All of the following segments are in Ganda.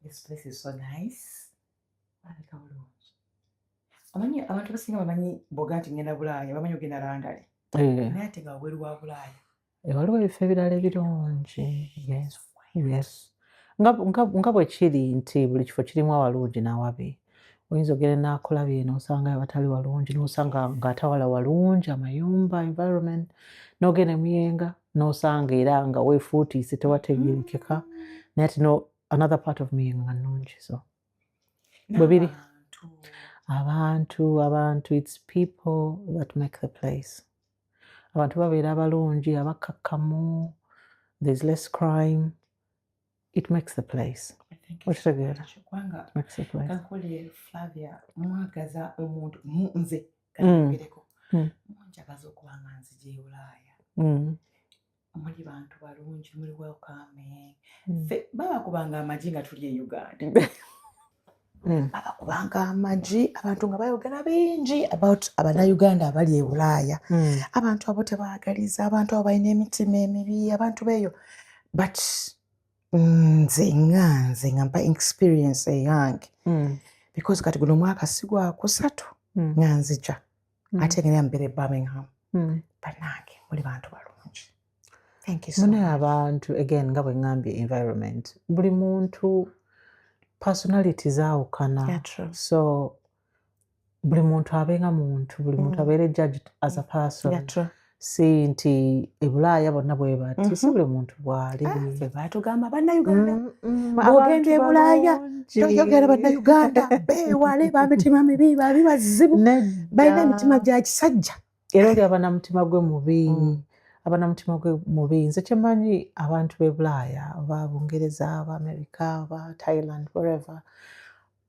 This place is so nice. Amanyi abantu basinga bamanyi boga nti ngenda Bulaaya bamanyi ogenda London. Naye ate nga wabweru wa Bulaaya. Waliwo ebifo ebirala ebirungi. Yes. Nga bwe kiri nti buli kifo kirimu awalungi n'awabi. Oyinza ogenda n'akulabye n'osanga abatali walungi n'osanga ng'atawala walungi amayumba environment n'ogenda Muyenga n'osanga era nga weefuutiise tewategeerekeka naye ati another part of Muyenga nga nnungi so bwe biri abantu it's people that make the place. Abantu babeera abalungi abakakkamu, there's less crime. It makes the place. Okitegeera? Makes the place. Kankole Flavia mwagaza omuntu nze kanyogereko. Njagaza okuba nga nzija e Bulaaya. Muli bantu balungi, muli welcoming. Baba kubanga amagi nga tuli e Uganda. Baba kubanga amagi abantu nga bayogera bingi about Abannayuganda abali e Bulaaya. Abantu abo tebaagaliza, abantu abo balina emitima emibi, abantu beeyo. But nze nga mpa experience eyange because kati guno mwaka sigwa kusatu nga nzija ate ngenda mbere Birmingham banange muli bantu balungi. Thank you so much. Abantu again nga bwe ngambye environment buli muntu personality zaawukana so buli muntu abenga muntu buli muntu abeere judged as a person. Si nti e Bulaaya bonna bwe bati si buli muntu bw'ali. Batugamba Bannayuganda bw'ogenda e Bulaaya toyogera Bannayuganda beewale b'amitima mibi babi bazibu balina emitima gya kisajja era oli abanamutima gwe mubi. Nze kyemanyi abantu b'e Bulaaya oba Bungereza oba America oba Thailand wherever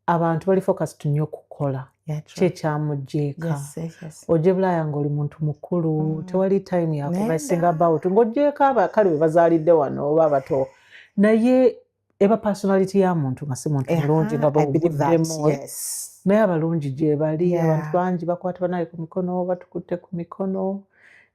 abantu bali focused nnyo kukola kyekyamugyeka. Ojja Bulaaya ng'oli muntu mukulu tewali time yakuvasinga about ng'ogyeko abakali be bazaalidde wano oba abato naye eba personality ya muntu nga si muntu mulungi nga bw'obuddemu naye abalungi gye bali abantu bangi bakwata banaye ku mikono batukutte ku mikono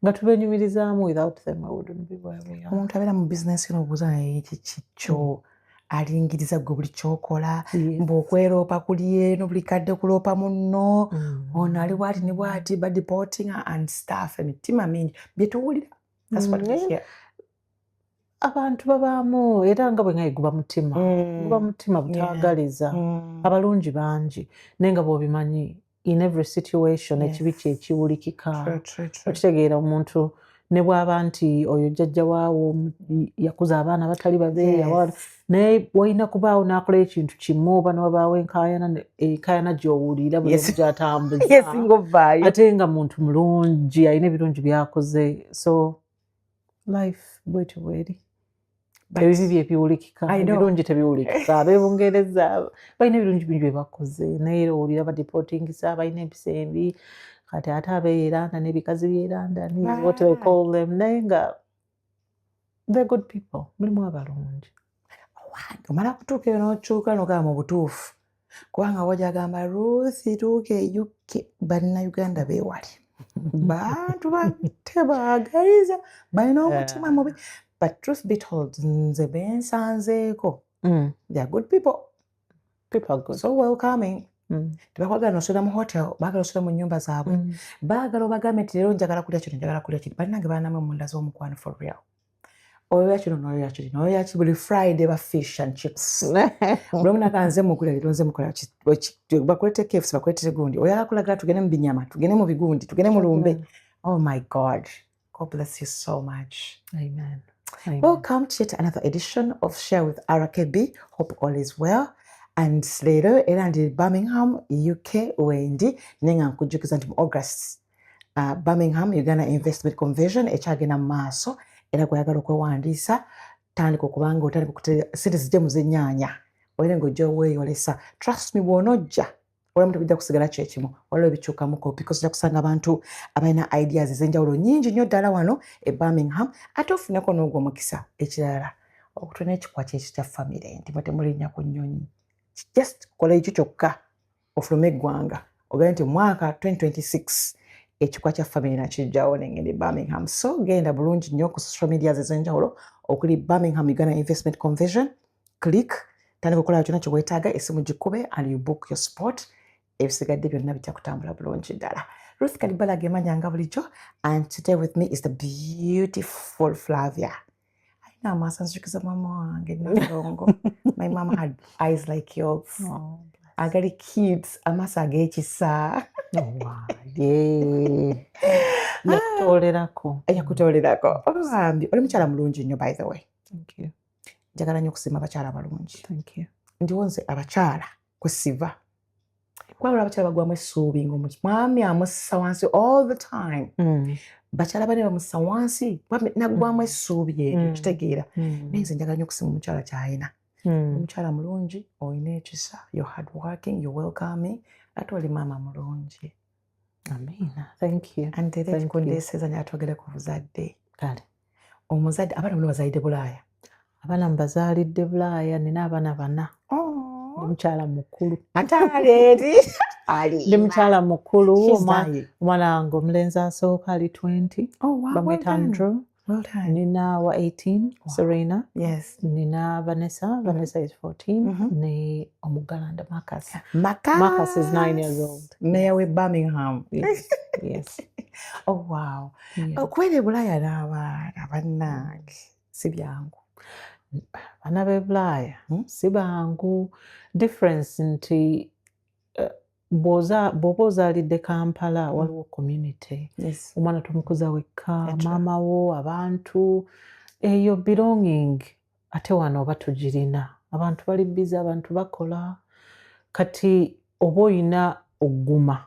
nga tubenyumirizaamu without them I wouldn't be where we are. Omuntu abeera mu bizinesi n'obuuza naye kikyo alingiriza gwe buli kyokola mbw'okweroopa kuli eno buli kadde kuloopa munno ono ali bwati ne bwati badiporting and staff emitima mingi bye tuwulira. Abantu babaamu era nga bwe nga guba mutima butaagaliza abalungi bangi naye nga bw'obimanyi in every situation ekibi kye kiwulikika. Okitegeera omuntu ne bw'aba nti oyo jjajja waawo yakuza abaana batali babeeya naye walina kubaawo n'akola ekintu kimu oba n'wabaawo enkaayana gy'owulira buli gy'atambuza ate nga muntu mulungi alina ebirungi by'akoze so life bwetyo bweri. Ebibi bye biwulikika ebirungi tebiwulikika. Ab'e Bungereza balina ebirungi bingi bye bakoze naye owulira badiportingisa balina empisa embi kati ate ab'e London n'ebikazi by'e London what they call them naye nga they're good people mulimu abalungi. Omala kutuuka eyo n'okyuka n'ogamba mu butuufu kubanga wajja agamba Ruth tuuka e UK Bannayuganda beewali bantu tebaagaliza balina omutima mubi but truth be told nze bensanzeeko they are good people are good so welcoming. Tebakwagala nosula mu hotel baagala osula mu nnyumba zaabwe baagala obagambe nti leero njagala kulya kino njagala kulya kino balinange baanamu emunda z'omukwano for real. Oyo kino n'oyo kino n'oyo kino buli Friday ba fish and chips buli omu nakanze mukula leero nze mukola bakulete KFC bakulete gundi oyala kulagala tugende mu binyama tugende mu bigundi tugende mu lumbe. Oh my God bless you so much. Amen. Welcome to yet another edition of Share with RKB. Hope all is well. And leero era ndi Birmingham UK wendi nenga nkujjukiza nti mu August Birmingham Uganda Investment Convention ekyagenda mu maaso era gwayagala okwewandiisa tandika okubanga otandika okutera sente zijja mu z'ennyaanya olina ng'ojja weeyolesa trust me bw'onojja olamu tebijja kusigala kyekimu waliwo ebikyukamuko because ojja kusanga abantu abalina ideas ez'enjawulo nnyingi nnyo ddala wano e Birmingham ate ofuneko n'ogwo omukisa ekirala okutona ekikwa kyekyo kya famire nti mwe temulinnya ku nnyonyi just kola ekyo kyokka ofulume eggwanga ogende nti mwaka 2026 ekikwa kya famire nakijjawo nengende Birmingham so genda bulungi nnyo ku social media ez'enjawulo okuli Birmingham Uganda Investment Convention click tandika okukola kyonna kye weetaaga essimu gikube and you book your spot ebisigadde byonna bijja kutambula bulungi ddala. Ruth Kalibala gemanya nga bulijjo and today with me is the beautiful Flavia. Ayina amaaso anzijukiza maama wange Nalongo. My mama had eyes like yours. Oh, Agali kids amaaso ag'ekisa. yakutolerako. Yakutolerako. Obambi oli mukyala mulungi nnyo by the way. Thank you. Njagala nnyo okusiima abakyala balungi. Thank you. Ndiwo nze abakyala kwe siva. Kwabula abakyala bagwamu essuubi mwami amussa wansi all the time. Bakyala bane bamussa wansi naggwamu essuubi eryo kitegeera. Naye nze njagala nnyo okusiima omukyala ky'ayina. Omukyala mulungi olina ekisa, you're hard working, you're welcoming, ate oli maama mulungi. Amina. Thank you. And era ekikundeeseza naye atwogere ku buzadde. Kale. Omuzadde abaana bano bazaalidde Bulaaya. Abaana mbazaalidde Bulaaya, nina abaana 4. Ndi mukyala mukulu. Ate aleeri. Ndi mukyala mukulu. Omwana wange omulenzi asooka ali 20. Bamwita Andrew. Well done. Nina wa 18, Serena. Yes. Nina Vanessa. Vanessa is 14. Ne Omugalanda Marcus. Marcus is 9 years old. Mayor we Birmingham. Yes. Yes. Oh wow. Yeah. Kwere Bulaaya n'abaana bannange si byangu. Abaana b'e Bulaaya si bangu. Difference nti bw'oba ozaalidde Kampala waliwo community. Yes. Omwana tomukuza wekka, maama wo, abantu, eyo belonging ate wano oba tugirina. Abantu bali busy, abantu bakola. Kati oba oyina ogguma.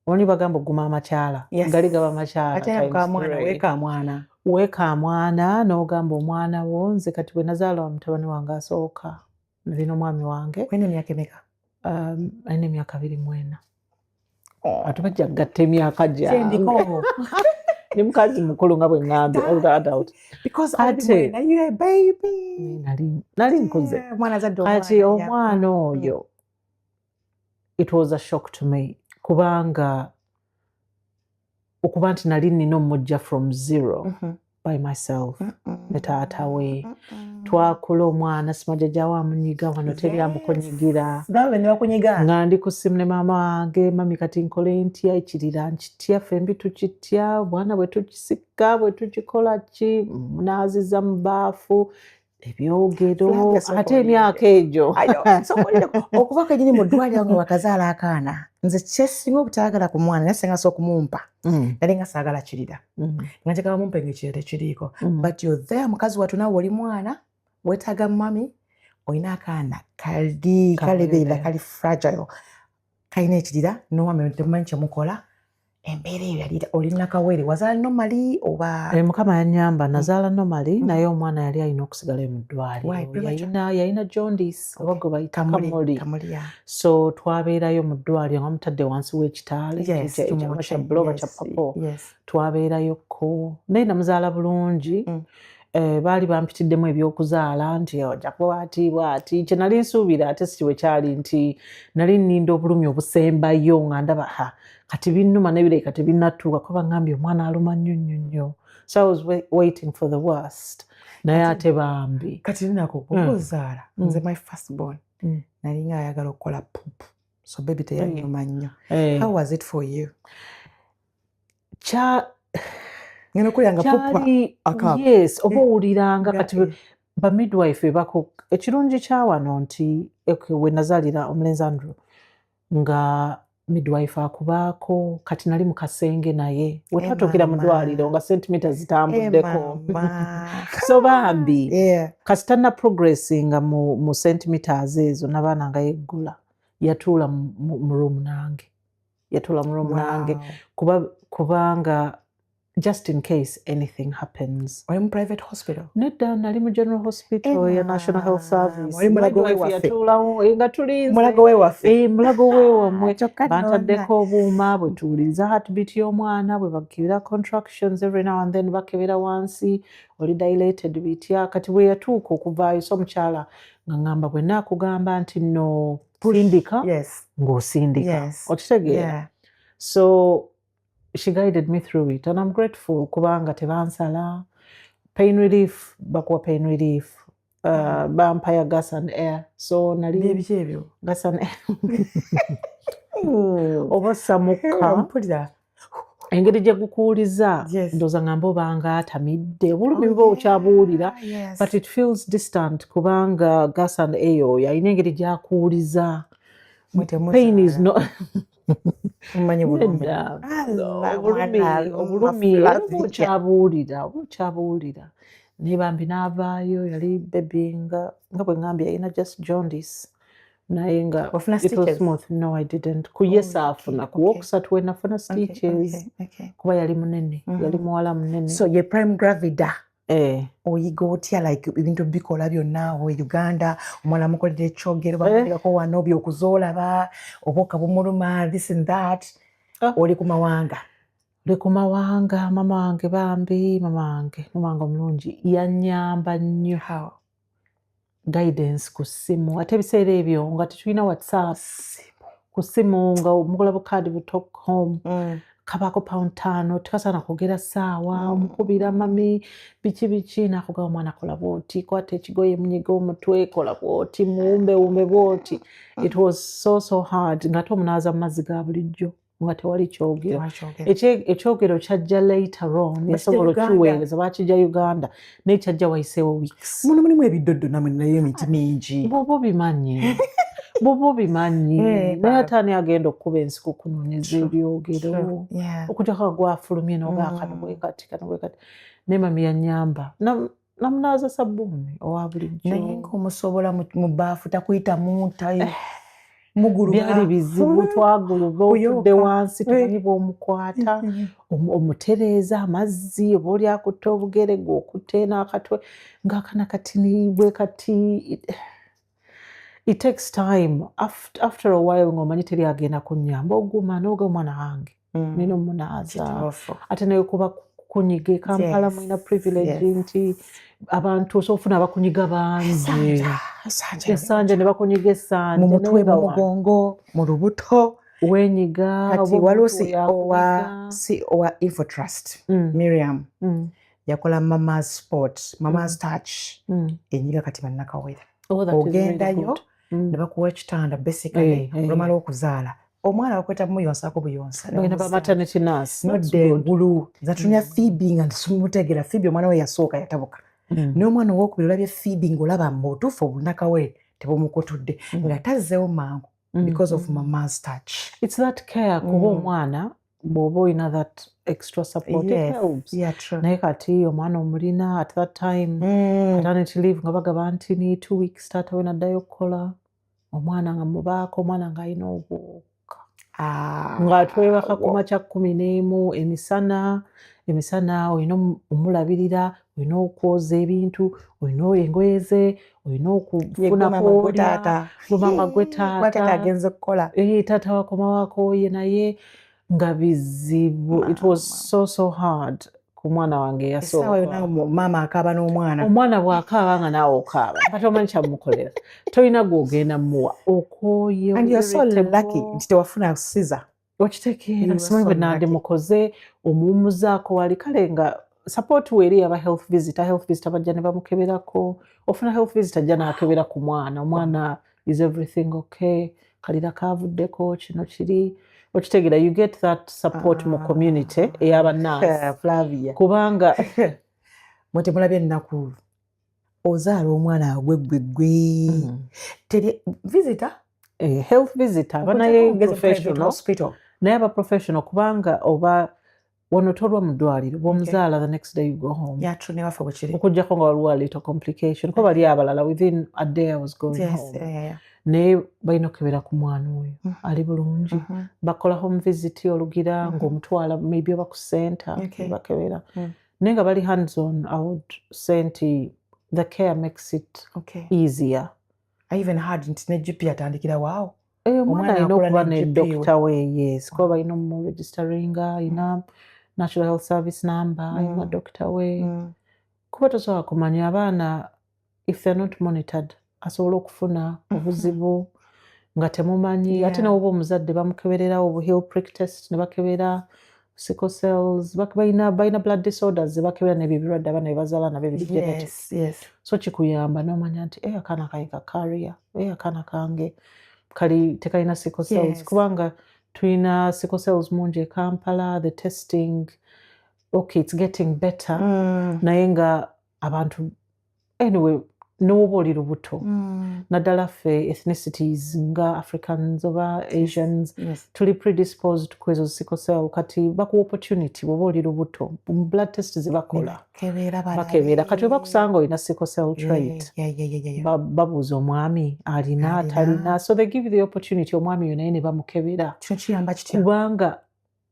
Oni bagamba ogguma amakyala. Gali gaba amakyala. Ate mwana weeka mwana. Weeka mwana n'ogamba omwana wo nze kati bwe nazaala mutabani wange asooka. Nalina omwami wange. Kwena emyaka emeka? Alina emyaka 24. Ate bajja kugatta emyaka gyabwe. Ni mukazi mukulu nga bwe ŋŋambye, older adult. Because ate you're a baby. Nali nkuze. Kati omwana oyo, it was a shock to me. Kubanga okuba nti nali nina omujja from zero by myself. Ne taata we. Twakula omwana simajjajja wa munyiga wano teri amukonyigira. Nawe ne bakunyiga? Nga ndi ku ssimu ne maama wange, mami kati nkole ntya, ekirira nkitya, fembi tukitya, obwana bwe tukisika, bwe tukikola ki, munaaziza mu baafu, ebyogero, ate emyaka egyo. Okuva kwenyini mu ddwaliro nga wakazaala akaana, nze kyesinga obutaagala ku mwana naye singa okumumpa. Nali nga saagala kirira. Nga njagala mumpe ng'ekirira tekiriiko. But you're there, mukazi wattu naawe oli mwana, weetaaga mami, olina akaana kaleberera, kali fragile, kalina ekirira, n'omwami temumanyi kye mukola. Embeera eyo yali olina kawere, wazaala normally oba? Mukama yannyamba, nazaala normally, naye omwana yali alina okusigala mu ddwaliro. Yalina jaundice, oba gwe bayita kamuli. So twabeerayo mu ddwaliro nga mutadde wansi w'ekitaala kya buloba kya papo. Twabeerayokko. Naye namuzaala bulungi. Baali bampitiddemu ebyokuzaala nti ojja kuba bw'ati. Kye nali nsuubira ate si bwe kyali nti nali nninda obulumi obusembayo nga ndaba kati binnuma n'ebireka tebinnatuuka kuba ngambye omwana aluma nnyo. So I was waiting for the worst. Naye ate bambi. Kati ninako okuzaala nze my first born nali nga ayagala okukola poop. So baby teyanyuma nnyo. How was it for you? Ngeno kulyanga pupa. Yes, oba owuliranga kati ba midwife ekirungi kya wano nti we nazaalira omulenzi Andrew nga midwife akubaako kati nali mu kasenge naye we twatuukira mu ddwaliro nga sentimita zitambuddeko. So bambi kasi tanna progressinga mu centimeters ezo n'abaana nga yeggula yatuula mu room nange. Kubanga just in case anything happens. Are you in private hospital? Nedda nali mu general hospital ya National Health Service. Mulago we waffe. Yatuulawo nga tulinze. Mulago we waffe. Mulago we wamwe. Bantaddeko obuuma bwe tuwuliriza heartbeat y'omwana bwe bakebera contractions every now and then bakebera wansi oli dilated bitya kati bwe yatuuka okuvaayo so omukyala nga ngamba bwe naakugamba nti no sindika ng'osindika. Okitegeera. So she guided me through it and I'm grateful kubanga tebansala pain relief bakuwa pain relief bampa ya gas and air so nali Bibiki ebyo. gas and air oba samukka Mpulira. engeri gye gukuuliza Yes. ndowooza nga mbobanga atamidde obulumi buba okyabuwulira Yes. but it feels distant kubanga gas and air oyo alina engeri gy'akuuliza pain is not Mmanyi bulumi. Nedda. Mwana, obulumi mafulazi. okyabuwulira naye bambi n'avaayo yali baby nga bwe ngambye yalina just jaundice naye nga Wafuna it was stitches? smooth. No, I didn't. Ku ye saafuna ku wokusatu we nafuna Okay, stitches okay. kuba yali munene yali muwala munene So ye prime gravida. eh Oyiga otya like ebintu bikola byonna awo e Uganda omwana mukolera ekyogero bamulekako wano byokuzoolaba obuuka bumuluma this and that oli ku mawanga. Oli ku mawanga mama wange bambi mama wange omulungi yannyamba nnyo How? guidance ku ssimu ate ebiseera ebyo nga tetulina whatsapp ku ssimu nga omukola bukaadi bu talk home kabaako £5 tekasaana kwogera ssaawa omukubira mami biki nakugaba omwana kola bwoti kwata ekigoye munyiga omutwe kola bwoti muwumbewumbe bwoti. It was so hard nga ate omunaaza mu mazzi ga bulijjo nga tewali kyogero. Ekyogero kyajja later on yasobola okiweereza bakijja Uganda naye kyajja wayiseewo weeks. Muno mulimu ebidoddo namwe nayo emiti mingi. Bw'oba obimanyi naye ate ani agenda okukuba ensiku okunoonyeza ebyogero okugyako gwafulumye n'ogaakano bwe kati naye mami yannyamba namunaaza sabbuuni owa bulijjo. Naye ng'omusobola mu bbaafu takuyita munta muguluba. Byali bizibu twaguluba otudde wansi tumanyi bw'omukwata omutereeza amazzi oba oli akutte obugere gw'okutte n'akatwe ng'akana katini bwe kati. It takes time. After a while ng'omanyi teri agenda kunnyamba oguma n'oga omwana wange nina omunaaza ate naye kuba kunyiga Kampala mulina privilege nti abantu osofuna abakunyiga bangi essanja ne bakunyiga essanja mu mutwe mu mugongo mu lubuto wenyiga kati waliwo owa Infotrust Miriam yakola mama's sport mama's touch enyiga kati bannakawere ogendayo ne bakuwa ekitanda basically olumala okuzaala omwana bakweta muyonsako buyonsa maternity nurse nodde engulu zatunya feeding nga nsumutegera feeding omwana we yasooka yatabuka n'omwana owokubiri olabye feeding olaba mbutuufu obunakawere tebumukutudde nga tazzeewo mangu because of mama's touch. It's that care kuba omwana bw'oba olina that extra support it helps. Naye kati omwana omulina at that time maternity leave nga bagaba nti ni 2 weeks taata we naddayo okukola omwana nga mubaako omwana ng'alina obuwuka ng'atwebaka ku makya 11 emisana olina omulabirira olina okwoza ebintu olina engoye ze olina okufuna mama gwe taata agenze kukola taata wakomawaako ye naye nga bizibu. It was so hard ku mwana wange yasooka. Mama akaaba n'omwana omwana bw'akaaba nga naawe okaaba kati omanyi kyamukolera tolina gw'ogenda muwa okooye and you're so lucky nti tewafuna siza okitegeera simanyi bwe nandimukoze omuwummuzaako wali kale nga support weeri aba health visitor bajja ne bamukeberako ofuna health visitor ajja n'akebera ku omwana is everything okay kalira kaavuddeko kino kiri okitegeera you get that support mu community ey'abannansi Flavia kubanga mwe temulabye ennaku ozaala omwana gwe teri visitor health visitor abanaye professional naye aba professional kubanga oba wano tolwa mu ddwaliro bw'omuzaala the next day you go home okuggyako nga waliwo a little complication ko bali abalala within a day I was going home naye balina okukebera ku mwana oyo ali bulungi bakola home visit olugira ng'omutwala maybe oba ku center bakebera naye nga bali hands on I would say nti the care makes it easier. I even heard nti ne GP atandikira waawo omwana alina okuba ne doctor we yes kuba balina omuregisteringa alina National Health Service number alina doctor we kuba tosobola kumanya abaana if they're not monitored asobola okufuna obuzibu nga temumanyi ate nawoba omuzadde bamukeberera obu heel prick test ne bakebera sickle cells balina blood disorders bakebera n'ebyo ebirwadde abaana bye bazaala nabyo biri genetic. So kikuyamba n'omanya nti akaana kange ka carrier, akaana kange kali tekalina sickle cells. Kubanga tulina sickle cells mungi e Kampala, the testing, okay, it's getting better. Naye nga abantu, anyway, n'oba oli lubuto. Naddala ffe ethnicities nga Africans oba Asians, tuli predisposed ku ezo sickle cell. Kati bakuwa opportunity bw'oba oli lubuto. Blood test zibakola. Bakebera. Kati oba kusanga olina sickle cell trait. Babuuza omwami alina atalina. So they give you the opportunity omwami yo naye ne bamukebera. Kubanga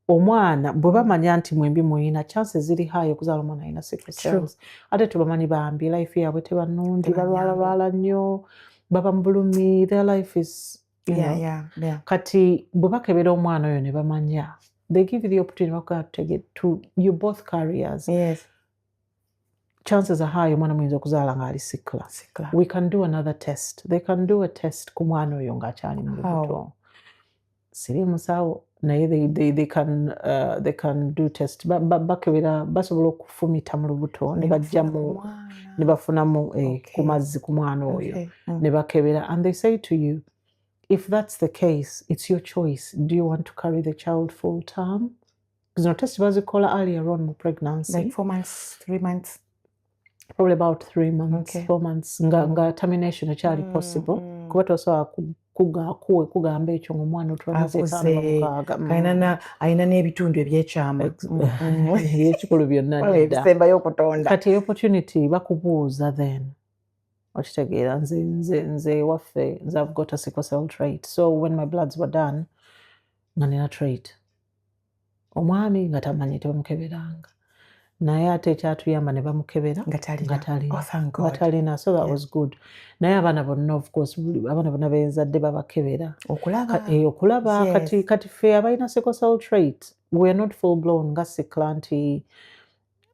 omwana bwe bamanya nti mwembi muyina chances ziri high okuzaala omwana alina sickle cells. Ate tubamanyi bambi life yaabwe teba nnungi, balwala nnyo, baba mu bulumi, their life is, you know. Kati bwe bakebera omwana oyo ne bamanya, they give you the opportunity to get to, you both carriers. Chances are high omwana muyinza okuzaala nga ali sickler. We can do another test. They can do a test ku mwana oyo ng'akyali mu lubuto. Siri musawo. Naye they can do test. Bakebera basobola okufumita mu lubuto ne bajjamu ne bafunamu ku mazzi ku mwana oyo ne bakebera, and they say to you, if that's the case, it's your choice. Do you want to carry the child full term? Because no test bazikola earlier on mu pregnancy. Like 4 months, 3 months? Probably about 3 months, 4 months. Nga termination ekyali possible. Kuba tosobola kugamba ekyo ng'omwana alina n'ebitundu ebyekyama ekikulu byonna ebisembayo okutonda. Kati opportunity bakubuuza then okitegeera nze waffe nze I've got a sickle cell trait, so when my bloods were done nga nina trait, omwami nga tamanyi tebamukeberanga, naye ate ekyatuyamba ne bamukebera nga talina, so that was good. Naye abaana bonna, of course, abaana bonna benzadde babakebera okulaba kati ffe abalina sickle cell trait, we are not full blown nga sickle nti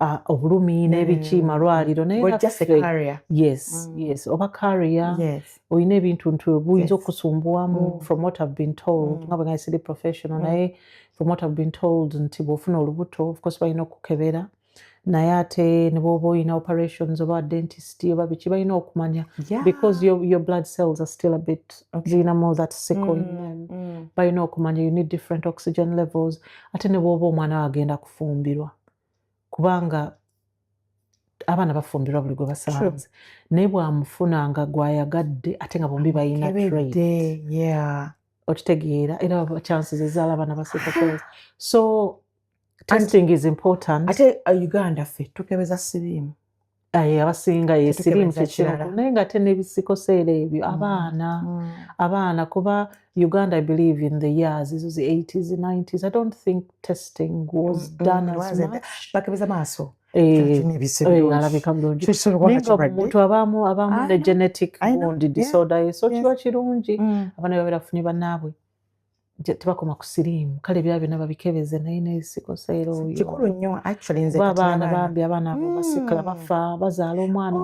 obulumi n'ebiki malwaliro, naye yes oba carrier, olina ebintu nti buyinza okusumbuwamu. From what I've been told, nga bwe nga siri professional, naye from what I've been told nti bw'ofuna olubuto, of course balina okukebera, naye ate ne bw'oba olina operations oba dentist oba biki balina okumanya, because your blood cells are still a bit zirinamu that sickle in them. Balina okumanya you need different oxygen levels. Ate ne bw'oba omwana agenda kufumbirwa, kubanga abaana bafumbirwa buli gwe basanze, naye bw'amufuna nga gwayagadde ate nga bombi balina trait, okitegeera, era chances ezaala abaana ba sickle cells. So testing is important. Ate Uganda ffe tukebeza siriimu. Abasinga siriimu kyekirala, naye nga ate n'ebisikoseera ebyo abaana kuba Uganda, I believe in the years, ezo the 80s, 90s, I don't think testing was done as much. Bakebeza maaso. Alabika bulungi. Naye nga omuntu abamu ne genetic wound disorder, so kiba kirungi abaana babeera bafunye bannaabwe tebakoma ku siriimu, kale byaba byonna babikebeze, naye n'esikoseera oyo kikulu nnyo. Actually nze abaana bambi abaana abo basikala bafa, bazaala omwana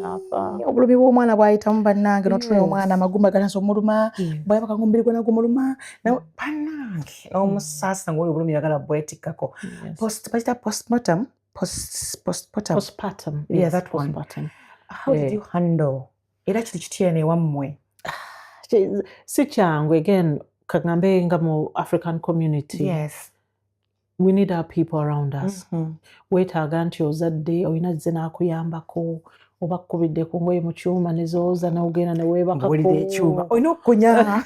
n'afa. Obulumi bw'omwana bwayitamu bannange, n'otuna omwana amagumba ganaza omuluma, bwayaba omubiri gwonna gumuluma, bannange omusaasa ng'oyo obulumi yagala bwetikkako. Postpartum. Yeah, that one. How did you handle? Era kiti kitya ewammwe? Si kyangu, again, kagambe nga mu African community. Yes. We need our people around us. Weetaaga nti ozadde olina zze n'akuyambako, oba kkubidde ku ngoye mu kyuma ne zooza n'ogenda ne weebakako. Olina okunya.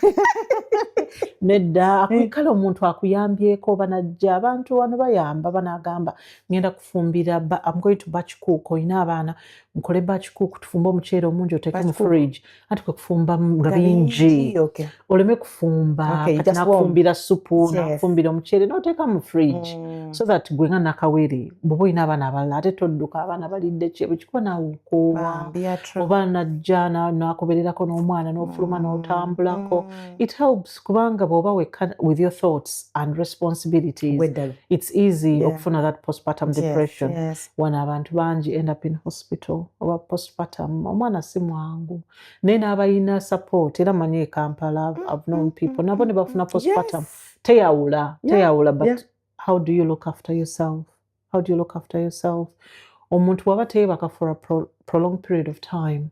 Nedda kale omuntu akuyambyeko banajja, abantu wano bayamba, banagamba ngenda kufumbira, I'm going to batch cook, olina abaana nkole batch cook, tufumbe omuceere omungi oteeke mu fridge, ate kwe kufumba nga bingi, oleme kufumba kati nakufumbira supu, nakufumbira omuceere n'oteeka mu fridge, so that gwe nga nakawere bw'oba olina abaana abalala ate todduka abaana balidde kyebo kikuba nawukoowa, oba najja nakobererako n'omwana n'ofuluma n'otambulako. It helps kubanga bw'oba wekka with your thoughts and responsibilities, it's easy okufuna that postpartum depression. Wana abantu bangi end up in hospital oba postpartum, omwana si mwangu, naye n'abalina support, era manyi e Kampala I've known people nabo ne bafuna postpartum, teyawula but how do you look after yourself? How do you look after yourself? Omuntu bw'aba teebaka for a prolonged period of time,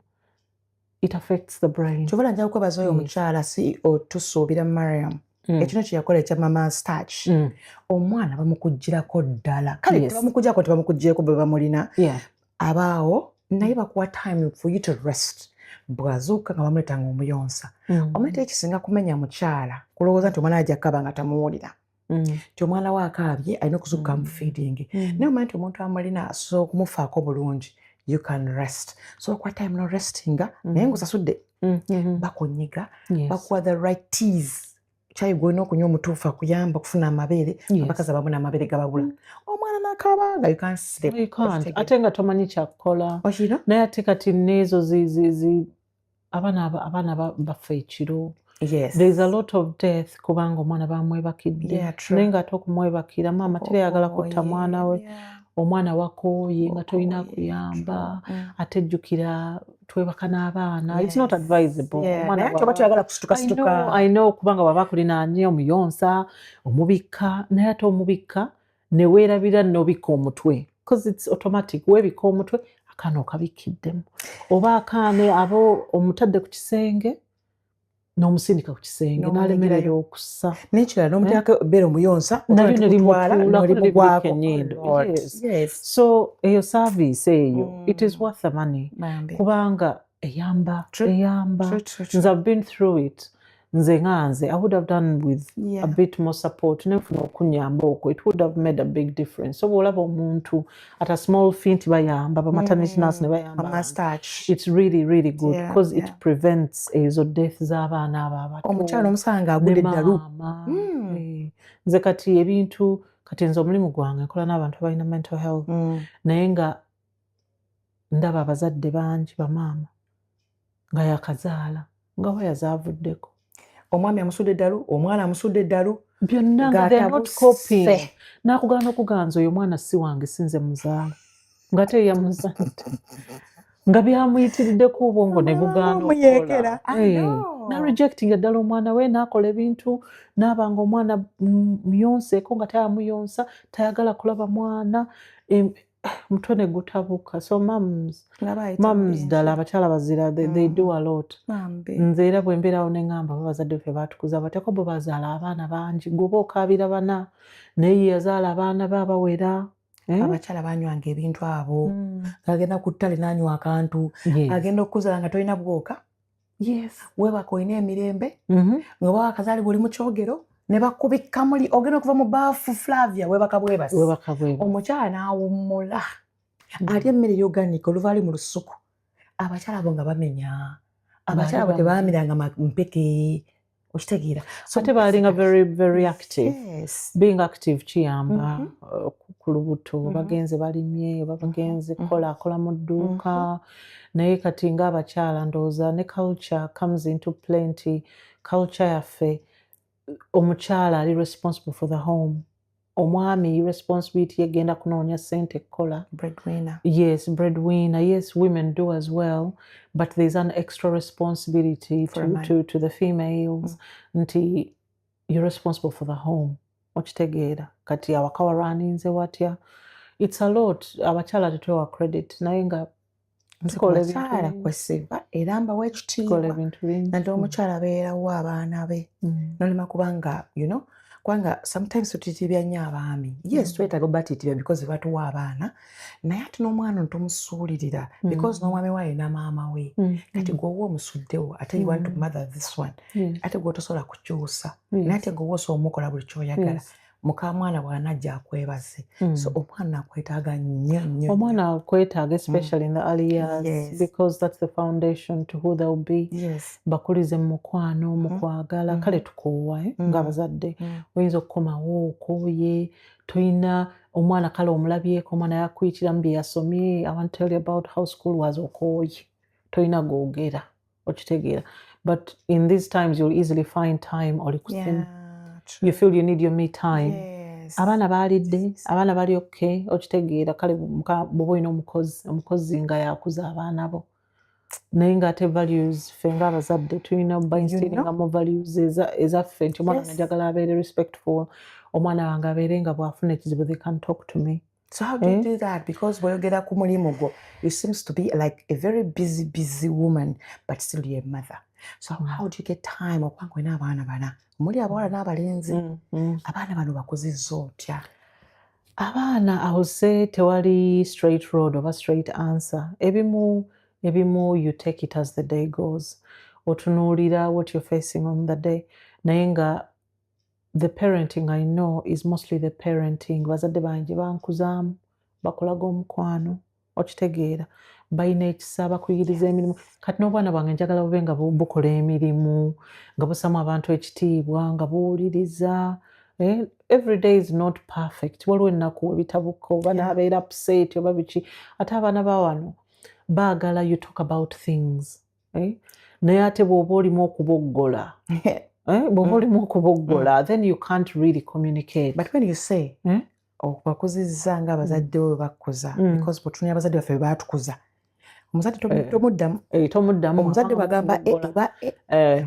it affects the brain. Kyobala njala kwebaza oyo omukyala CEO tusuubira Mariam. Ekino kye yakola ekya mama starch. Omwana bamukugirako ddala. Kale tebamukugirako tebamukugireko bwe bamulina. Abaawo naye bakuwa time for you to rest. Bwazuuka nga bamuleetanga omuyonsa. Omuleeta ekisinga kumenya mukyala kulowooza nti omwana ajja kaba nga tamuwulira. Nti omwana we akaabye alina okuzuuka mu feeding. Naye omanyi nti omuntu amulina asobola okumufaako bulungi. You can rest. So kwa time no restinga naye ng'osasudde bakunyiga bakuwa the right teas. Chai gwino okunywa omutuufu akuyamba okufuna amabeere. Abakazi abamu n'amabeere gababula. Omwana n'akaaba nga you can't sleep. You can't. Ate nga tomanyi kyakukola. Naye ate kati n'ezo abaana bafa ekiro. Yes. There's a lot of death kubanga omwana bamwebakidde. Naye ng'ate okumwebakira maama tereyagala kutta mwana we. Omwana wakooye nga tolina kuyamba ate jjukira twebaka n'abaana. It's not advisable. I know kubanga baba kulinaanye omuyonsa omubikka naye ate omubikka ne weerabira n'obikka omutwe because it's automatic. Weebikka omutwe akaana okabikiddemu oba akaane abo omutadde ku kisenge n'omusindika ku kisenge n'alemerera okussa n'ekirala n'omuteekako ebbeere omuyonsa nalyo ne limugwako. So eyo service eyo it is worth the money kubanga eyamba. Nze I've been through it. Nze I would have done with a bit more support. Nefuna okunyamba okwo it would have made a big difference. So bw'olaba omuntu at a small fee nti bayamba ba maternity nurse ne bayamba. It's really really good because it prevents ezo death z'abaana abo abato. Omukyala omusanga agudde eddalu. Nze kati ebintu kati nze omulimu gwange nkola n'abantu abalina mental health naye nga ndaba abazadde bangi bamaama nga yakazaala nga wayazavuddeko. Omwami amusudde eddalu, omwana amusudde eddalu. Byonna nga they're not coping. Nakugaana okuganza oyo omwana si wange sinze muzaala. Nga te yamuzadde. Nga byamuyitiriddeko obwongo ne bugaana okukola. Na rejecting eddala omwana we n'akola ebintu n'abanga omwana muyonseeko nga tayamuyonsa tayagala kulaba mwana mutwe ne gutabuka. So mums ddala abakyala bazira they do a lot. Nze era bwe mbeerawo ne ŋŋamba babazadde ffe baatukuza bateko bo bazaala abaana bangi gwoba okaabira bana naye yazaala abaana be abawera. Abakyala banywanga ebintu abo agenda ku ttale n'anywa akantu agenda okukuzaala nga tolina bwoka. Weebaka olina emirembe nga oba akazaalibwa oli mu kyogero ne bakubikka muli ogenda okuva mu baafu Flavia weebaka bwebasi. Omukyala n'awummula alya emmere y'oganika oluva ali mu lusuku. Abakyala abo nga bamenya. Abakyala abo tebaamiranga mpeke. Okitegeera. So ate baalinga very very active. Being active kiyamba ku lubuto bagenze balimye bagenze kola mu dduuka naye kati ng'abakyala ndowooza ne culture comes into plenty. Culture yaffe omukyala ali responsible for the home. Omwami responsibility egenda kunoonya ssente kukola. Breadwinner. Yes, breadwinner. Yes, women do as well, but there's an extra responsibility to the females. Nti you're responsible for the home. Okitegeera kati awaka warwaninze watya. It's a lot. Abakyala tetwewa credit naye nga Abakyala kwesiba era mbawa ekitiibwa nti omukyala abeerawo abaana be nolima kubanga kubanga sometimes tutitibya nnyo abaami. Yes, twetaaga obatitibya because batuwa abaana naye ate n'omwana tomusuulirira because n'omwami we alina maama we kati gweowa omusuddewo ate you want to mother this one ate gwe tosobola kukyusa naye ate gweowa osobola omukola buli kyoyagala. Muka mwana bw'anajja akwebaze. So omwana akwetaaga nnyo. Omwana akwetaaga especially in the early years because that's the foundation to who they'll be. Bakulize mu mukwano mu kwagala kale tukoowa ng'abazadde oyinza okukomawo okooye toyina omwana kale omulabyeko omwana yakuyitiramu bye yasomye. I want to tell you about how school was okooye toyina googera okitegeera but in these times you'll easily find time oli kusimu. You feel you need your me time. Abaana baalidde abaana bali okay okitegeera kale bw'oba olina omukozi nga yakuza abaana bo naye ng'ate values ffe ng'abazadde tulina instillingamu values ezaffe nti omwana najagala abeere respectful omwana wange abeere nga bw'afuna ekizibu they can talk to me. So how do you do that? Because bw'oyogera ku mulimu gwo, you seems to be like a very busy woman, but still you're a mother. So how do you get time okubanga olina abaana bana? Muli abawala n'abalenzi. Abaana bano bakuzizza otya? Abaana, I would say tewali straight road oba straight answer. Ebimu you take it as the day goes. Otunuulira what you're facing on the day. Naye nga the parenting I know is mostly the parenting. Bazadde bange bankuzaamu, bakulaga omukwano, okitegeera. Balina ekisa, bakuyigiriza emirimu. Kati n'obwana bwange njagala bube nga bukola emirimu, nga bussamu abantu ekitiibwa, nga buwuliriza. Every day is not perfect. Waliwo ennaku ebitabuka oba n'abeera upset oba biki. Ate abaana ba wano baagala you talk about things. Naye ate bw'oba olimu okuboggola. Bw'oba olimu okuboggola, then you can't really communicate. But when you say bakuzizza ng'abazadde bo bakkuza, because bw'otunuulira abazadde baffe baatukuza, omuzadde tomuddamu. Omuzadde bagamba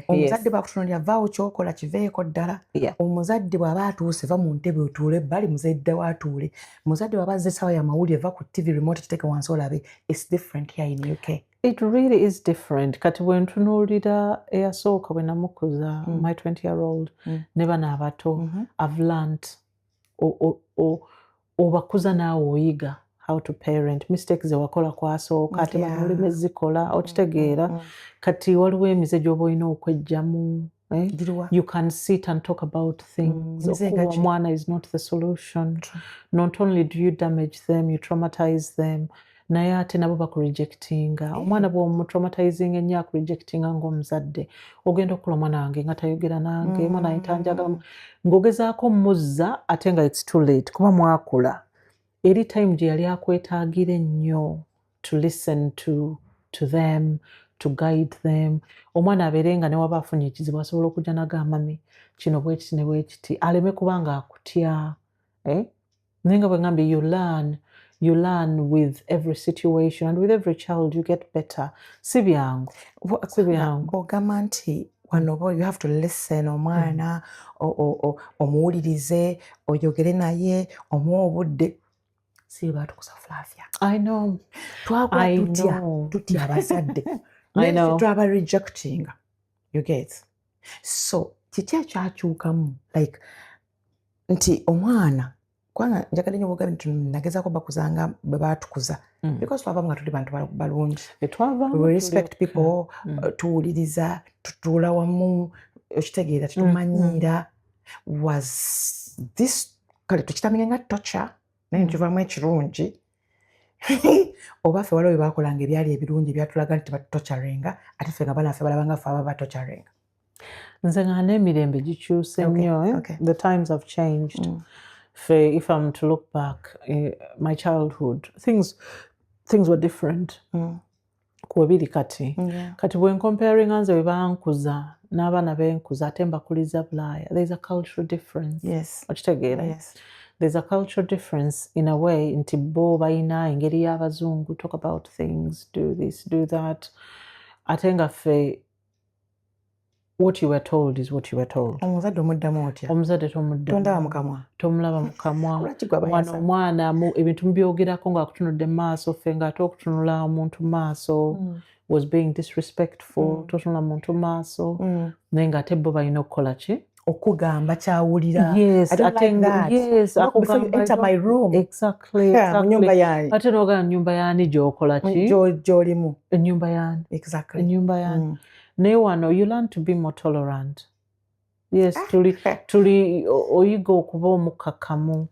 omuzadde bakutunuulira vaawo kyokola kiveeko ddala. Omuzadde bw'aba atuuse va mu ntebe otuule ebbali muzadde w'atuule. Omuzadde bw'aba azze essaawa y'amawulire va ku TV remote kiteeke wansi olabe. It's different here in UK. It really is different. Kati bwe ntunuulira eyasooka bwe namukuza my 20-year-old ne bana abato, I've learned obakuza naawe oyiga how to parent. Mistakes ze wakola kwasooka ate banulime zikola okitegeera. Kati waliwo emize gy'oba olina okweggyamu. You can sit and talk about things. Okuwa omwana is not the solution. Not only do you damage them, you traumatize them. Naye ate nabo bakurejectinga. Omwana bw'omutraumatizinga ennyo akurejectinga ng'omuzadde. Ogenda okukula omwana wange nga tayogera nange, omwana wange tanjagala. Ng'ogezaako mmuzza ate nga it's too late kuba mwakula. Eri time gye yali akwetaagira ennyo to listen to them, to guide them. Omwana abeere nga ne waba afunye ekizibu asobola okujja n'agamba mami kino bwe kiti ne bwe kiti. Aleme kuba nga akutya. Naye nga bwe ngambye you learn with every situation and with every child you get better. Si byangu. Bw'ogamba nti wano you have to listen omwana omuwulirize oyogere naye omuwa obudde. Si baatukuza Flavia. I know. Twagwa tutya abazadde. I know. Twaba rejecting. You get. So kiki ekyakyukamu like nti omwana kubanga njagala nnyo bugambi nti nagezaako bakuzanga bwe baatukuza. Because twavaamu nga tuli bantu balungi. We respect people, tuwuliriza, tutuula wamu, okitegeera tetumanyiira. Was this kale tukitamenya nga torture naye nituvaamu ekirungi oba ffe waliwo bye baakolanga ebyali ebirungi ebyatulaga nti batutocaringa ate ffe nga banaffe balabanga ffe aba batocaringa. Nze nga n'emirembe gikyuse nnyo. The times have changed. If I'm to look back, my childhood, things were different. Kwebiri kati. Kati bwe comparinga nze bwe bankuza n'abaana benkuza ate mbakuliza Bulaaya. There's a cultural difference. Yes. Okitegeera? Yes. There's a cultural difference in a way nti bo balina engeri y'abazungu talk about things, do this, do that. Ate nga ffe what you were told is what you were told. Omuzadde omuddamu otya? Omuzadde tomuddamu. Tondaba mu kamwa. Tomulaba mu kamwa. Wano omwana ebintu mbyogerako ng'akutunudde mu maaso ffe ng'ate okutunula omuntu mu maaso was being disrespectful. Totunula muntu mu maaso naye ng'ate bo balina okukola ki? Okugamba kyawulira. Yes, I don't like that. Yes, before you enter my room. Exactly. Mu nyumba yange. Ate n'ogamba nnyumba y'ani gy'okola ki? Gy'olimu. Ennyumba y'ani. Exactly. Ennyumba y'ani. Naye wano you learn to be more tolerant. Yes, tuli oyiga okuba omukkakkamu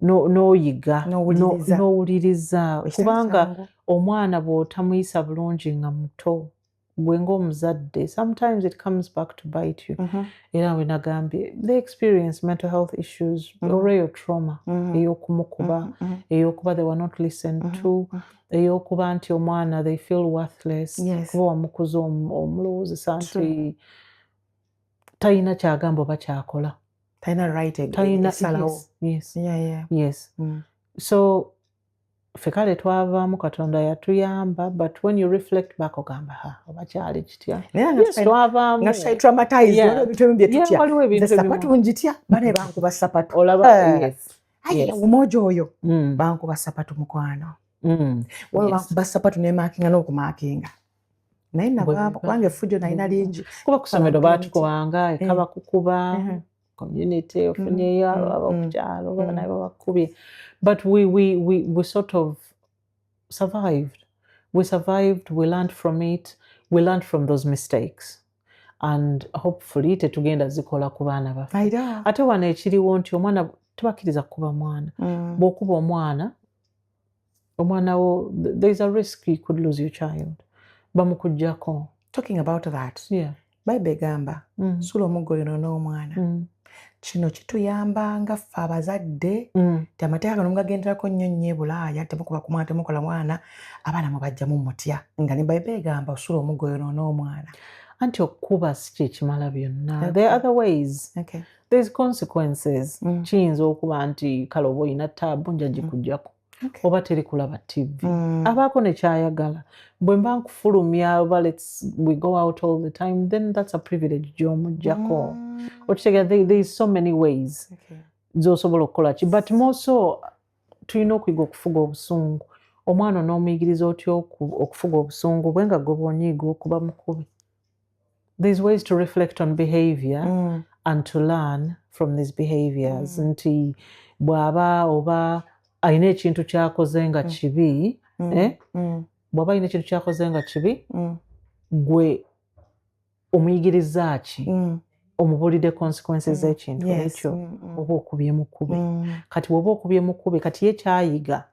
n'oyiga n'owuliriza kubanga omwana bw'otamuyisa bulungi nga muto gwe ng'omuzadde sometimes it comes back to bite you. Era we nagambye they experience mental health issues or eyo trauma ey'okumukuba ey'okuba they were not listened to ey'okuba nti omwana they feel worthless kuba wamukuza omulowoozesa nti talina kyagamba oba kyakola talina right talina esalawo. yes. So ffe kale twavaamu Katonda yatuyamba, but when you reflect back ogamba oba kyali kitya. Yes, twavaamu. Nga tutali traumatized, waliwo ebintu ebimu bye tutya. waliwo ebintu Nze sapatu njitya, bane bankuba sapatu. Olaba, yes. Ayi, umoja oyo, bankuba sapatu mukwano. Waliwo bankuba sapatu ne markinga n'okumarkinga. Naye navaabo, kubanga efujjo nalina lingi. Kuba ku ssomero baatukubanga, ekaba kukuba, community ofunyeyo abokukyalo, naye babakubye. But we sort of survived. We survived, we learned from it, we learned from those mistakes. And hopefully tetugenda zikola ku baana baffe. Ate wano ekiriwo nti omwana tubakkiriza kuba mwana. Bw'okuba omwana wo, there's a risk you could lose your child. Bamukujjako. Talking about that. Yeah. Bayibuli egamba sula omuggo n'omwana. Kino kituyamba nga ffe abazadde nti amateeka gano mugagenderako nnyo nnyo e Bulaaya, temukuba ku mwana, temukola mwana, abaana mubajjamu mutya. Nga ne Bayibuli egamba osula omuggo n'omwana. Anti okuba si kye kimala byonna. There are other ways. Okay. There's consequences. Kiyinza okuba nti kale oba olina taabu nja gikugyako. Oba teri kulaba TV. Abaako ne kyayagala. Bwe mba nkufulumya oba we go out all the time, then that's a privilege gy'omuggyako. There's so many ways z'osobola okukola ki. But more so, tulina okuyiga okufuga obusungu. Omwana n'omuyigiriza otya okufuga obusungu bwe nga gwe bw'onyiiga okuba mukubi. There's ways to reflect on behavior and to learn from these behaviors. Nti bw'aba oba ayina ekintu kyakoze nga kibi, bw'aba ayina ekintu kyakoze nga kibi, gwe omuyigiriza ki? Omubulidde consequences z'ekintu ekyo oba okubye mukubi. Kati bw'oba okubye mukubi, kati ye kyayiga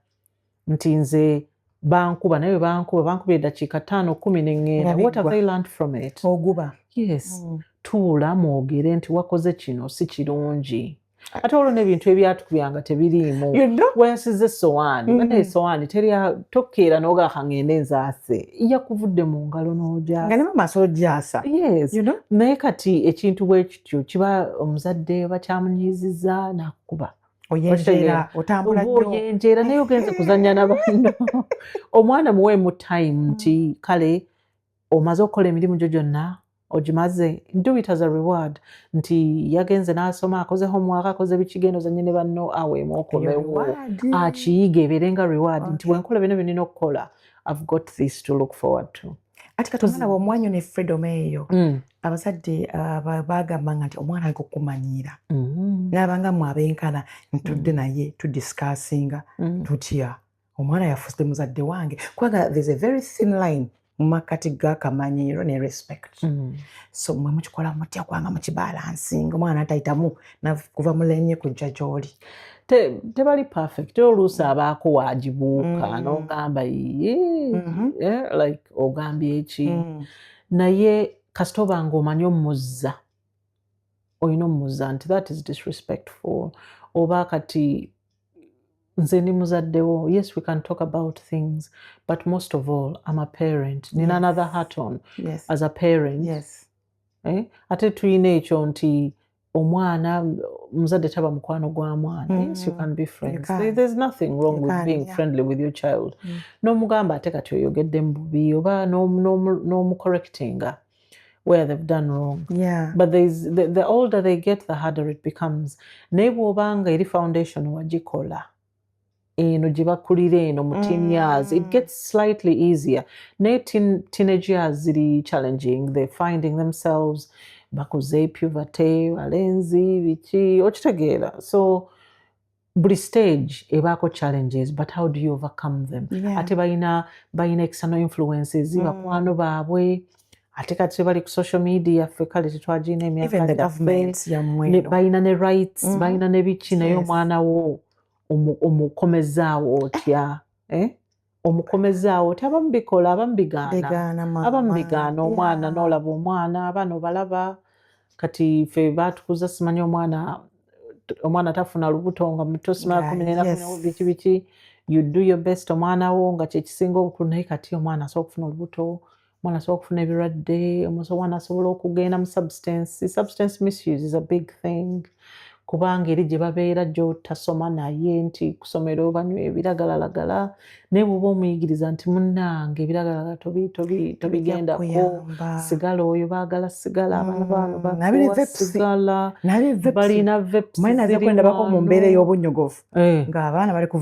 nti nze bankuba naye bankubira eddakiika 5-10 neŋŋenda. What have they learned from it? Oguba. Yes. Tuula mwogere nti wakoze kino si kirungi. Ate olwo n'ebintu ebyatukubyanga tebiriimu. Weeyasiza essowaani. Bane essowaani tokkeera n'ogaaka ngende nzaase. Yakuvudde mu ngalo n'ogyasa. Nga ne maaso ogyasa. Yes. Naye kati ekintu bwe kityo kiba omuzadde bakyamunyiizizza n'akukuba. Oyenjeera, otambula nnyo. Oyenjeera naye ogenze kuzannya n'abanno. Omwana muweemu time nti kale omaze okukola emirimu gyo gyonna ogimaze, do it as a reward. Nti yagenze n'asoma, akoze homework, akoze bikigenda ozannye ne banno aweemu okolewo. Akiyiga ebeere nga reward. Nti bwe nkola bino byenina okukola, I've got this to look forward to. Ati kati omwana bw'omwanyo ne freedom eyo, abazadde bagambanga nti omwana aliko okumanyiira. N'abanga mu abenkana ntudde naye tudiscussinga tutya. Omwana yafuuse muzadde wange. Kubanga there's a very thin line mu makkati g'akamanyiiro ne respect. So mwe mukikola mutya kubanga mukibalansinga. Omwana atayitamu kuva mulenye kujja gy'oli. Tebali perfect. Oluusi abaako waagibuuka n'ogamba like ogambye eki. Naye kasita oba ng'omanyi omuzza, olina omuzza nti that is disrespectful. Oba kati nze ndi muzaddewo, yes, we can talk about things, but most of all, I'm a parent. Nina another hat on as a parent. Yes. Ate tulina ekyo nti omwana muzadde taba mukwano gwa mwana. Yes, you can be friends. There's nothing wrong with being friendly with your child. N'omugamba ate kati oyogedde mu bubi oba n'omucorrectinga where they've done wrong. Yeah. But the older they get, the harder it becomes. Naye bw'obanga eri foundation wagikola eno gye bakulira eno mu teen years, it gets slightly easier. Naye teenage years ziri challenging. They're finding themselves bakuze puberty, balenzi, biki, okitegeera. So buli stage ebaako challenges, but how do you overcome them? Ate balina external influences, bakwano baabwe, ate kati bali ku social media, ffe kale tetwagina emyaka even the government yammwe balina ne rights, balina ne biki, naye omwana wo omukomezaawo otya? Omukomezaawo otya? Abamu bikola, abamu bigaana. Omwana n'olaba omwana, abaana obalaba. Kati ffe baatukuza simanyi omwana tafuna lubuto nga muto, simala 14 biki biki. You do your best omwana wo nga kyekisinga obukulu, naye kati omwana asobola okufuna olubuto, omwana asobola okufuna ebirwadde, omwana asobola okugenda mu substance misuse is a big thing. kubanga eri gye babeera gy'otasoma naye nti ku ssomero banywa ebiragalalagala naye bw'oba omuyigiriza nti munnange ebiragalalagala tobigendako, sigala oyo baagala sigala, abaana bano bafuuwa sigala, balina vapes ziriwano mu mbeera ey'obunnyogovu ng'abaana bali ku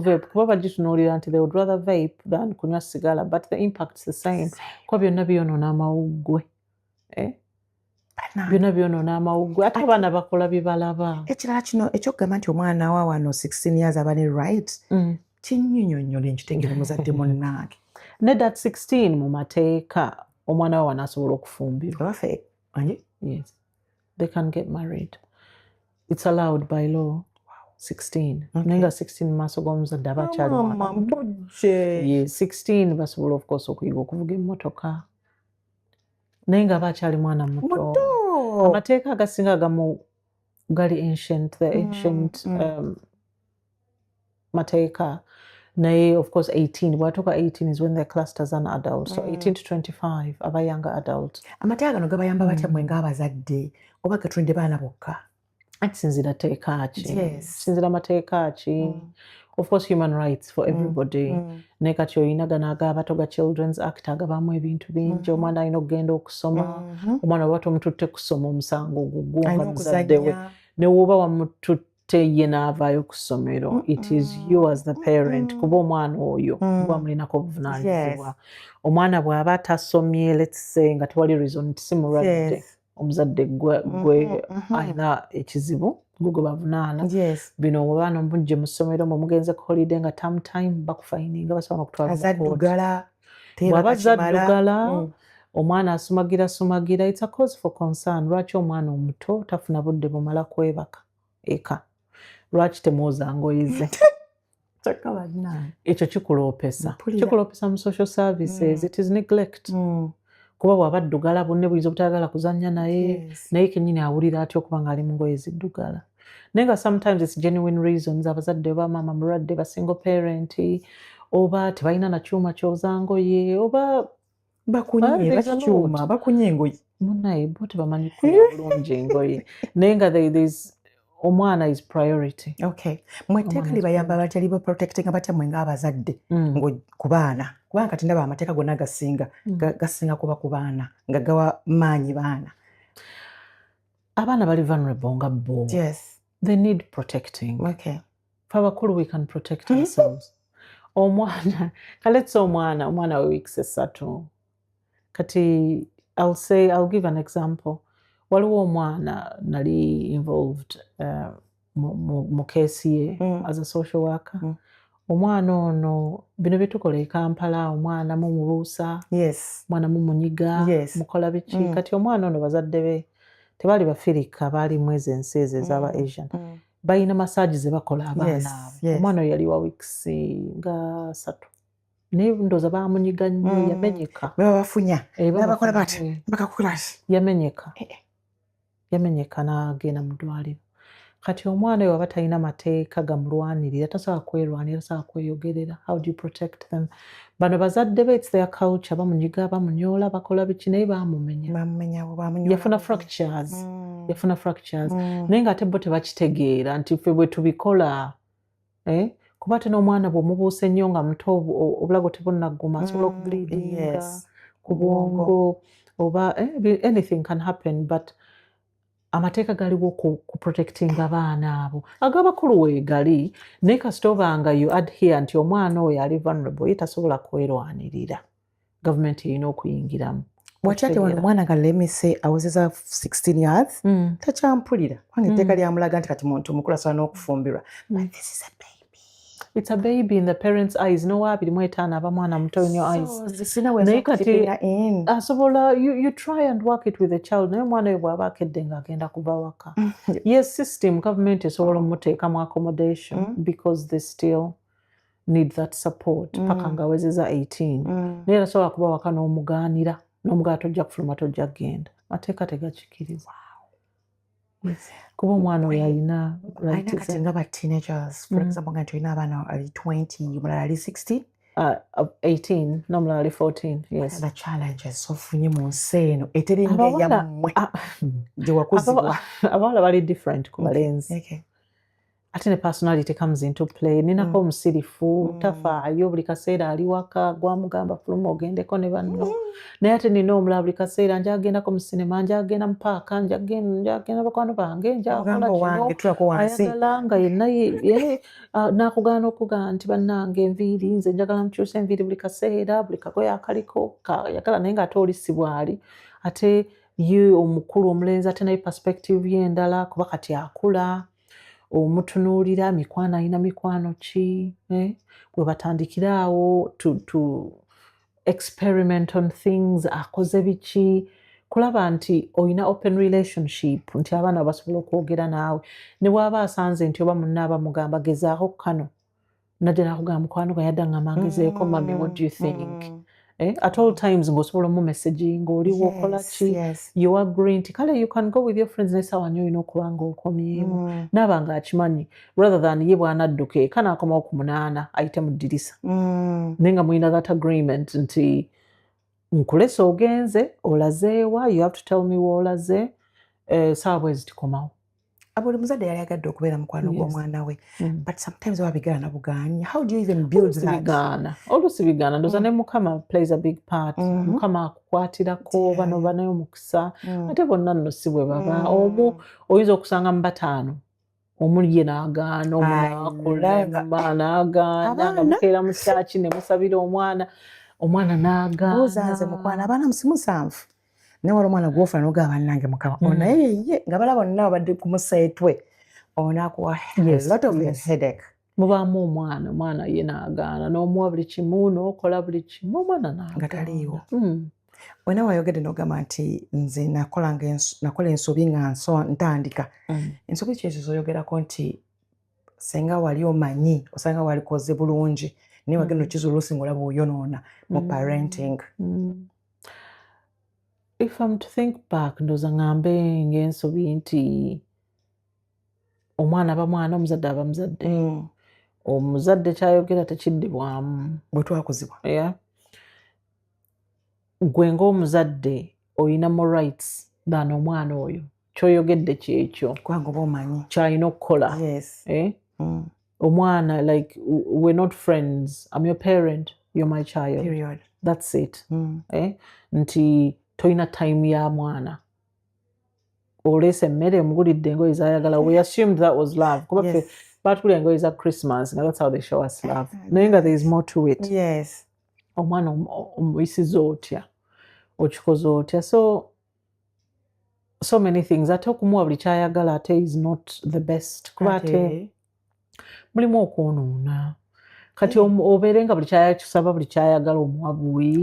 vape kuba bagitunuulira nti they would rather vape than kunywa sigala, but the impact's the same kuba byonna byonoona amawuggwe. Byonna byonoona amawuggwe ate abaana bakola bye balaba. Ekirala kino ekyokugamba nti omwana wa wano 16 years aba ne right kinnyonnyonnyola nkitegere muzadde munnange. Ne that 16 mu mateeka omwana wa wano asobola okufumbirwa. Yes. They can get married. It's allowed by law. 16. Naye nga 16 mu maaso g'omuzadde aba akyali mwana. Yes, 16 basobola of course okuyiga okuvuga emmotoka. Naye nga aba akyali mwana muto. Amateeka agasinga agamu gali ancient, the ancient mateeka. Naye of course 18, bw'atuuka 18 is when they're classed as an adult. So 18 to 25 aba younger adult. Amateeka gano gabayamba batya mmwe ng'abazadde oba gatulinde baana bokka? Kisinzira teeka ki. Kisinzira mateeka ki. Of course human rights for everybody. Naye kati oyina gano ag'abato ga Children's Act agabamu ebintu bingi. Omwana alina okugenda okusoma. Omwana bw'aba tomututte kusoma omusango gugwo muzadde we. Ne bw'oba wamututte ye n'avaayo ku ssomero. It is you as the parent kuba omwana oyo gwamulinako obuvunaanyizibwa. Omwana bw'aba tasomye let's say nga tewali reason nti si mulwadde. Omuzadde gwe alina ekizibu gwe bavunaana. Bino obwana omujje mu ssomero mugenze ku holiday nga term time bakufayininga basobola okutwala azaddugala. Bw'aba azaddugala omwana asumagira it's a cause for concern. Lwaki omwana omuto tafuna budde bumala kwebaka eka? Lwaki temwoza ngoye ze? Ekyo kikuloopesa mu social services. It is neglect. Kuba bw'abaddugala bonna buyinza obutayagala kuzannya naye naye kennyini awulira atya okuba ng'ali mu ngoye ziddugala. Naye nga sometimes it's genuine reasons. Abazadde oba maama mulwadde ba single parent oba tebalina na kyuma kyoza ngoye oba bakunye engoye. Munnaye bo tebamanyi kukola bulungi engoye. Naye nga omwana is priority. Mmwe etteeka libayamba batya liba protectinga batya mmwe ng'abazadde ku baana? Kubanga kati ndaba amateeka gonna gasinga kuba ku baana nga gawa maanyi baana. Abaana bali vulnerable nga bo. They need protecting. Fe abakulu we can protect ourselves. Omwana kaletsa omwana we weeks 3. Kati I'll give an example. Waliwo omwana nali involved mu keesi ye as a social worker. Omwana ono bino bye tukola e Kampala omwana mumubuusa, omwana mumunyiga, mukola biki. Kati omwana ono bazadde be tebaali bafirika baali mwezi ensi ezo ez'aba Asian. Balina massage ze bakola abaana abo. Omwana oyo yali wa weeks nga 3. Naye ndowooza baamunyiga nnyo yamenyeka. Babafunya bakola bati bakakulasi. Yamenyeka n'agenda mu ddwaliro. Kati omwana oyo aba talina mateeka gamulwanirira, tasobola kwerwanira, tasobola kweyogerera. How do you protect them? Bano bazadde be it's their culture. Bamunyiga, bamunyoola, bakola biki naye baamumenya. Yafuna fractures. Naye ng'ate bo tebakitegeera nti ffe bwe tubikola. Kuba ate n'omwana bw'omubuusa ennyo nga muto obulago tebunnaguma asobola okubleedinga ku bwongo oba anything can happen, but amateeka galiwo ku protecting abaana abo. Ag'abakulu weegali naye kasita oba nga you adhere nti omwana oyo ali vulnerable ye tasobola kwerwanirira. Gavumenti erina okuyingiramu. Bw'atyo ate wano omwana nga let me say awezeza 16 years takyampulira kubanga etteeka lyamulaga nti kati muntu mukulu asobola n'okufumbirwa. But this is a baby. It's a baby in the parents' eyes. No wa 25 aba mwana muto in your eyes. Naye kati asobola you try and work it with the child. Naye omwana oyo bw'aba akedde ng'agenda kuva waka. Yes, system government esobola omuteekamu accommodation because they still need that support. Paka ng'awezeza 18. Naye tasobola kuba waka n'omugaanira. N'omugaana tojja kufuluma tojja kgenda. Mateeka tegakikiriza. Kuba omwana oyo alina kati nga ba teenagers for example nga tulina abaana ali 20 omulala ali 16 Of 18, normally 14, yes. The challenges ofunye mu nsi eno eteringa eyammwe gye wakuzibwa. Abawala bali different ku balenzi. Ate ne personality comes into play. Ninako omusirifu, tafaayo, buli kaseera ali waka, gwamugamba fuluma ogendeko ne banno. Naye ate nina omulala buli kaseera nja agendako mu sinema, nja agenda mu paaka, nja agenda bakwano bange, nja akola kino, ayagala nga yenna n'akugaana okugaa nti bannange enviiri, nze njagala mukyusa enviiri buli kaseera, buli kagoye akaliko, ayagala naye ng'ate oli si bw'ali. Ate ye omukulu omulenzi ate naye perspective ye endala kuba kati akula. Omutunuulira mikwano alina mikwano ki, bwe batandikira awo to experiment on things, akoze biki, kulaba nti olina open relationship, nti abaana basobola okwogera naawe. Ne bw'aba asanze nti oba munna abamugamba gezaako kano, najja nakugamba mukwano gwe yadda ngamba ngezeeko mami, what do you think? At all times ng'osobola mu messaging ng'oliwo okola ki, you agree nti kale you can go with your friends n'essaawa nnyo olina okuba ng'okomyewo. Naaba ng'akimanyi rather than ye bw'anadduka eka n'akomawo ku 8 ayite mu ddirisa. Naye nga mulina that agreement nti nkulesa ogenze, olazeewa, you have to tell me w'olaze, saawa bwezi tikomawo. Buli muzadde yali agadde okubeera mukwano gw'omwana we, but sometimes oba bigaana bugaanyi. How do you even build that? Oluusi bigaana ndowooza ne Mukama plays a big part. Mukama akukwatirako bano banayo omukisa, ate bonna nno si bwe baba. Omu oyinza okusanga mu 5 omuli ye n'agaana, omu n'akulema n'agaana, nga mukeera mu kyaki ne musabira omwana n'agaana. Buuza nze mukwano abaana 7. Ne wali omwana gw'ofuna n'ogaba bannange Mukama naye ye nga bala bonna babadde ku museetwe onaakuwa a lot of headache. Mubaamu omwana ye n'agaana, n'omuwa buli kimu, n'okola buli kimu, omwana n'agaana. Nga taliiwo. Wena wayogedde n'ogamba nti nze nakola ensobi nga ntandika. Ensobi ki ezo z'oyogerako nti senga wali omanyi osanga walikoze bulungi naye wagenda okizuula oluusi ng'olaba oyonoona mu parenting? If I'm to think back, ndowooza ngambe ng'ensobi nti omwana aba mwana, omuzadde aba muzadde. Omuzadde kyayogera tekiddibwamu. Bwe twakuzibwa. Gwe ng'omuzadde olina more rights than omwana oyo. Ky'oyogedde kyekyo. Kubanga oba omanyi ky'alina okukola. Omwana, like, we're not friends. I'm your parent, you're my child. Period. That's it. Nti toyina time ya mwana. Oleese emmere omugulidde engoye z'ayagala. We assumed that was love. Kuba ffe baatugulira engoye za Christmas, and that's how they show us love. Naye nga there is more to it. Omwana omuyisiza otya, okikoze otya. So many things. Ate okumuwa buli kyayagala ate is not the best. Kuba ate mulimu okwonoona. Kati obeere nga buli kyayagala buli kyayagala omuwa buwi.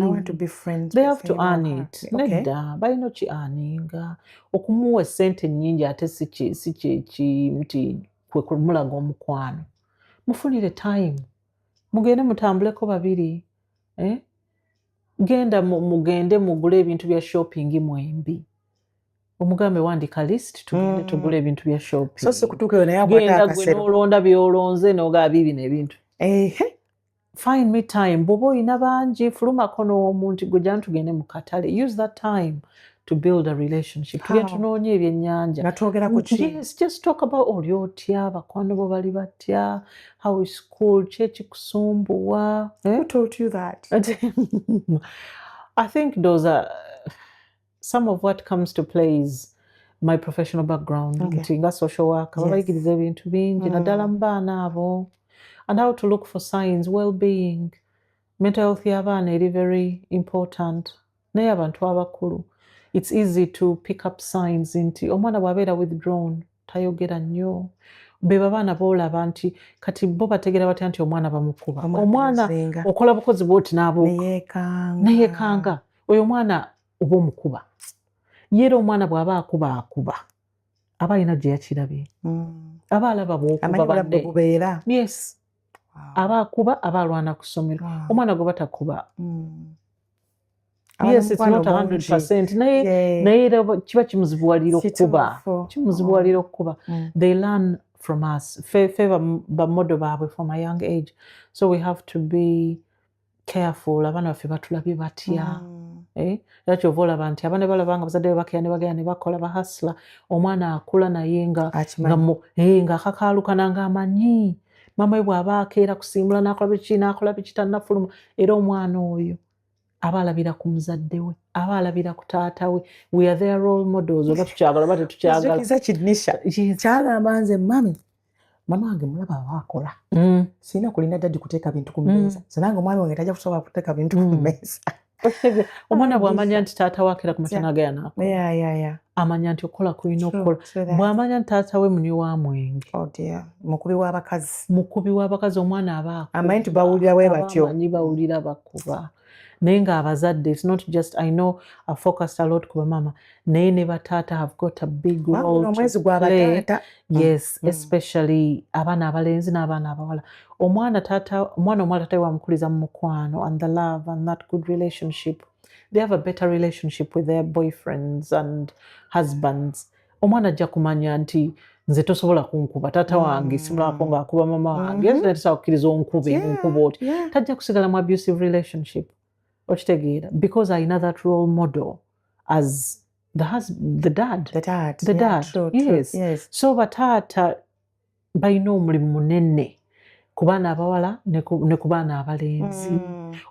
They have to earn it. Nedda balina ki-earninga. Okumuwa ssente nnyingi ate si kyeki nti kwe kumulaga omukwano. Mufunire time. Mugende mutambuleko babiri. Genda mugende mugule ebintu bya shopping mwembi. Omugambe wandika list tugende tugule ebintu bya shopping. So sikutuukeyo naye akwata akasero. Genda gwe n'olonda by'olonze n'ogaba bibino ebintu. Find me time. Bw'oba olina bangi fulumako n'omuntu gwe tugende mu katale. Use that time to build a relationship. Tugende tunoonye ebyennyanja. Natwogera ku ki? Yes, just talk about oli otya, bakwano bo bali batya, how is school, ki ekikusumbuwa. Who taught you that? I think those are some of what comes to play is my professional background. Nti nga social worker babayigiriza ebintu bingi naddala mu baana abo. And how to look for signs, well-being. Mental health y'abaana eri very important. Naye abantu abakulu, it's easy to pick up signs nti omwana bw'abeera withdrawn, tayogera nnyo. Be babaana boolaba nti kati bo bategeera batya nti omwana bamukuba. Omwana okola bukozi bw'oti n'abuuka. Neyeekanga. Oyo omwana oba omukuba. Yeera omwana bw'aba akuba. Aba alina gye yakirabye. Aba alaba bw'okuba badde. Yes. Aba akuba, aba alwana ku ssomero. Omwana gwe batakuba. Yes, it's not 100%. Naye kiba kimuzibuwalira okukuba. They learn from us. Ffe ba model baabwe from a young age. So we have to be careful abaana baffe batulabye batya. Era kyova olaba nti abaana balaba nga bazadde bakaya ne bagenda ne bakola bahasula omwana akula naye nga akakaalukana ng'amanyi mama we bw'aba akeera kusimbula n'akola biki tannafuluma era omwana oyo aba alabira ku muzadde we aba alabira ku taata we. We are their role models oba tukyagala oba tetukyagala. Kyagamba nze mama wange mulaba awakola sirina kulinda dadi kuteeka bintu ku mmeeza sinanga omwami wange tajja kusobola kuteeka bintu ku mmeeza. Omwana bw'amanya nti taata we akeera ku makya n'agaya n'akola amanya nti okukola kulina okukola. Bw'amanya nti taata we munywi wa mwenge mukubi w'abakazi omwana aba amanyi nti bawulira bwe batyo. Abamanyi bawulira bakuba naye ng'abazadde it's not just I know I focused a lot ku bamama naye ne bataata have got a big role to play. Yes, especially abaana abalenzi n'abaana abawala. Omwana omwala taata we wamukuliza mu mukwano and the love and that good relationship. They have a better relationship with their boyfriends and husbands. Omwana ajja kumanya nti nze tosobola kunkuba taata wange simulako ng'akuba mama wange tasobola kukkiriza onkuba oti tajja kusigala mu abusive relationship. Okitegeera because alina that role model as the dad. Yes. So bataata balina omulimu munene ku baana abawala ne ku baana abalenzi.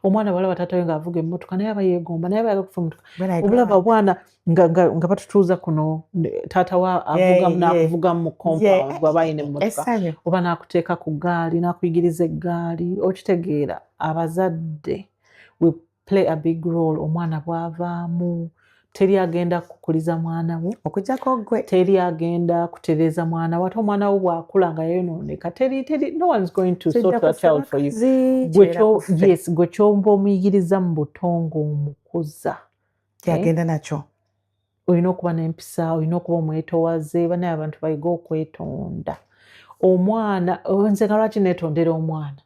Omwana bw'alaba taata we ng'avuga emmotoka naye aba yeegomba naye aba ayagala okufa emmotoka. Obulaba bwana nga batutuuza kuno taata wa n'akuvuga mu compound bw'aba ayina emmotoka oba n'akuteeka ku ggaali n'akuyigiriza eggaali. Okitegeera abazadde we play a big role. Omwana bw'avaamu teri agenda kukuliza mwana we okujjako gwe teri agenda kutereeza mwana we ate omwana we bw'akula nga yonooneka no one is going to sort a child for you. Gwe kyomba omuyigiriza mu buto ng'omukuza kyagenda nakyo olina okuba n'empisa olina okuba omwetowaze banaye abantu bayiga okwetonda. Omwana nze nga lwaki neetondera omwana